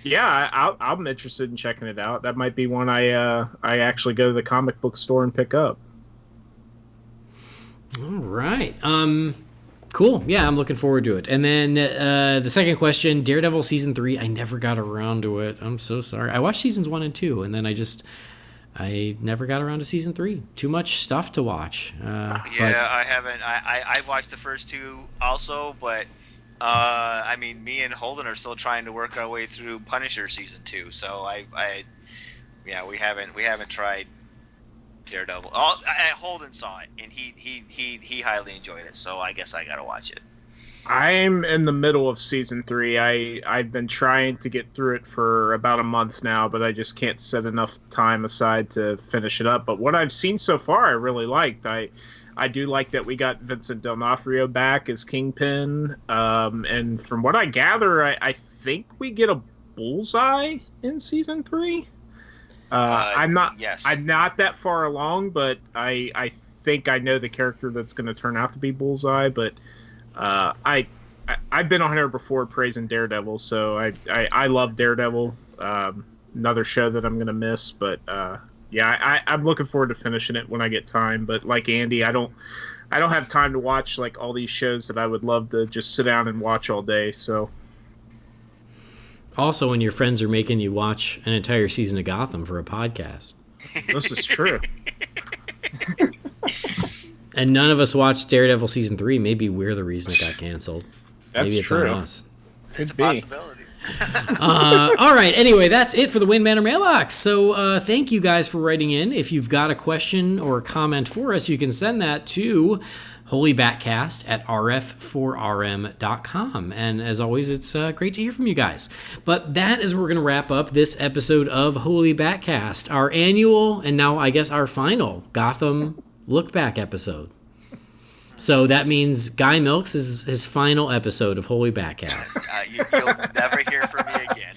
Yeah, I'm interested in checking it out. That might be one I actually go to the comic book store and pick up. All right. Cool. Yeah, I'm looking forward to it. And then the second question, Daredevil Season 3, I never got around to it. I'm so sorry. I watched Seasons 1 and 2, and then I never got around to Season 3. Too much stuff to watch. I haven't. I watched the first 2 also, but I mean, me and Holden are still trying to work our way through Punisher Season 2. So we haven't tried Daredevil. Holden saw it, and he highly enjoyed it. So I guess I gotta watch it. I'm in the middle of Season 3. I've been trying to get through it for about a month now, but I just can't set enough time aside to finish it up. But what I've seen so far, I really liked. I do like that we got Vincent D'Onofrio back as Kingpin. And from what I gather, I think we get a Bullseye in Season 3. I'm not that far along, but I think I know the character that's going to turn out to be Bullseye, but I've been on here before praising Daredevil, so I love Daredevil. Another show that I'm gonna miss, but I'm looking forward to finishing it when I get time. But like Andy, I don't have time to watch like all these shows that I would love to just sit down and watch all day. So also, when your friends are making you watch an entire season of Gotham for a podcast, this is true. And none of us watched Daredevil Season 3. Maybe we're the reason it got canceled. That's Maybe it's true. on us. It's a possibility. All right. Anyway, that's it for the Wayne Manor mailbox. So thank you guys for writing in. If you've got a question or a comment for us, you can send that to Holy BatCast at rf4rm.com. And as always, it's great to hear from you guys. But that is where we're going to wrap up this episode of Holy BatCast, our annual and now I guess our final Gotham look back episode. So that means Guy Milks is his final episode of Holy BatCast. You'll never hear from me again.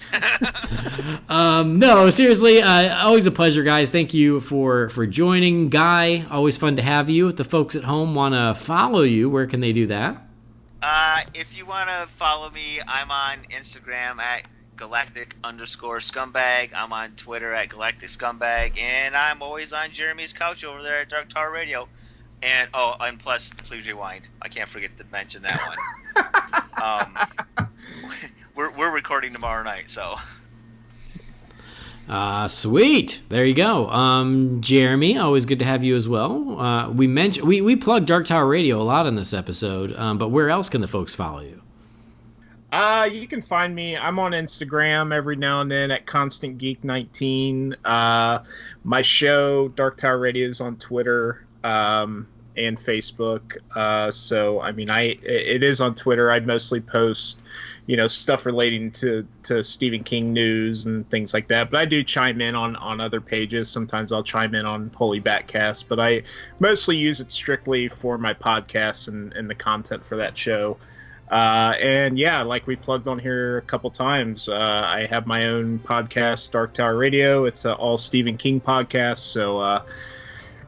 No, seriously, always a pleasure, guys. Thank you for joining. Guy, always fun to have you. If the folks at home want to follow you, where can they do that? If you want to follow me, I'm on Instagram at galactic_scumbag. I'm on Twitter at galactic scumbag, and I'm always on Jeremy's couch over there at Dark Tower Radio. And plus, please rewind. I can't forget to mention that one. We're recording tomorrow night, so. Sweet. There you go. Jeremy, always good to have you as well. We plugged Dark Tower Radio a lot in this episode, but where else can the folks follow you? You can find me. I'm on Instagram every now and then at ConstantGeek19. My show, Dark Tower Radio, is on Twitter and Facebook. So I mean, it is on Twitter. I mostly post, stuff relating to Stephen King news and things like that. But I do chime in on other pages. Sometimes I'll chime in on Holy BatCast, but I mostly use it strictly for my podcasts and the content for that show. And yeah, like we plugged on here a couple times, I have my own podcast, Dark Tower Radio. It's an all Stephen King podcast. So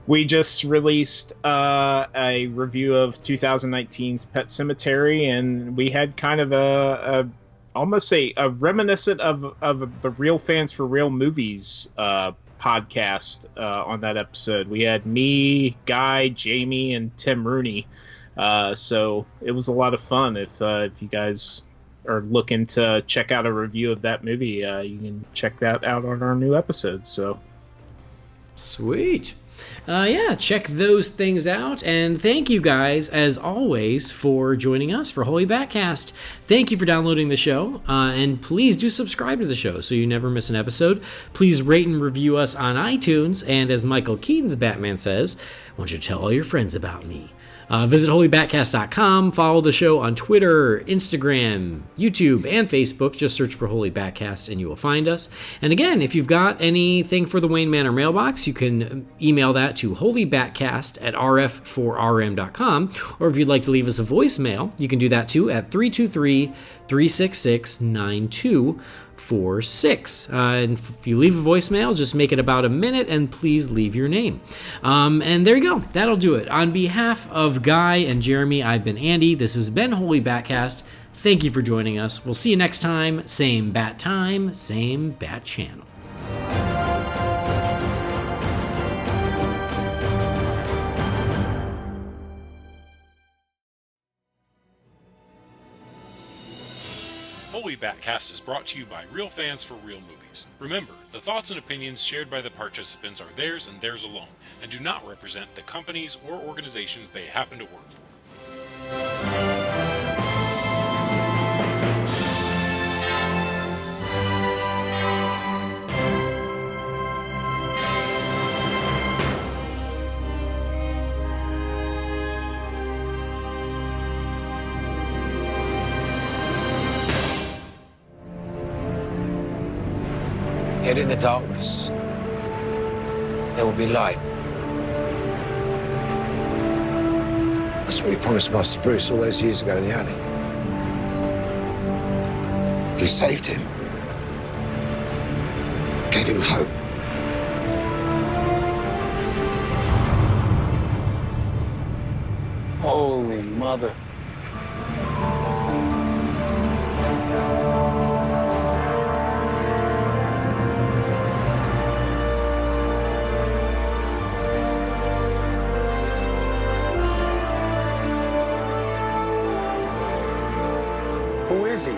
we just released a review of 2019's Pet Sematary, and we had kind of almost a reminiscent of the Real Fans for Real Movies podcast on that episode. We had me, Guy, Jamie, and Tim Rooney. So it was a lot of fun. If you guys are looking to check out a review of that movie, you can check that out on our new episode. So sweet. Yeah, check those things out. And thank you guys, as always, for joining us for Holy BatCast. Thank you for downloading the show. And please do subscribe to the show so you never miss an episode. Please rate and review us on iTunes. And as Michael Keaton's Batman says, I want you to tell all your friends about me. Visit holybatcast.com. Follow the show on Twitter, Instagram, YouTube, and Facebook. Just search for Holy BatCast and you will find us. And again, if you've got anything for the Wayne Manor mailbox, you can email that to holybatcast at rf4rm.com. Or if you'd like to leave us a voicemail, you can do that too at 323-366-9246. And if you leave a voicemail, just make it about a minute and please leave your name. And there you go. That'll do it. On behalf of Guy and Jeremy, I've been Andy. This has been Holy BatCast. Thank you for joining us. We'll see you next time. Same bat time, same bat channel. Holy BatCast is brought to you by Real Fans for Real Movies. Remember, the thoughts and opinions shared by the participants are theirs and theirs alone, and do not represent the companies or organizations they happen to work for. Yet in the darkness, there will be light. That's what we promised Master Bruce all those years ago in the alley. He saved him. Gave him hope. Holy mother. Who is he?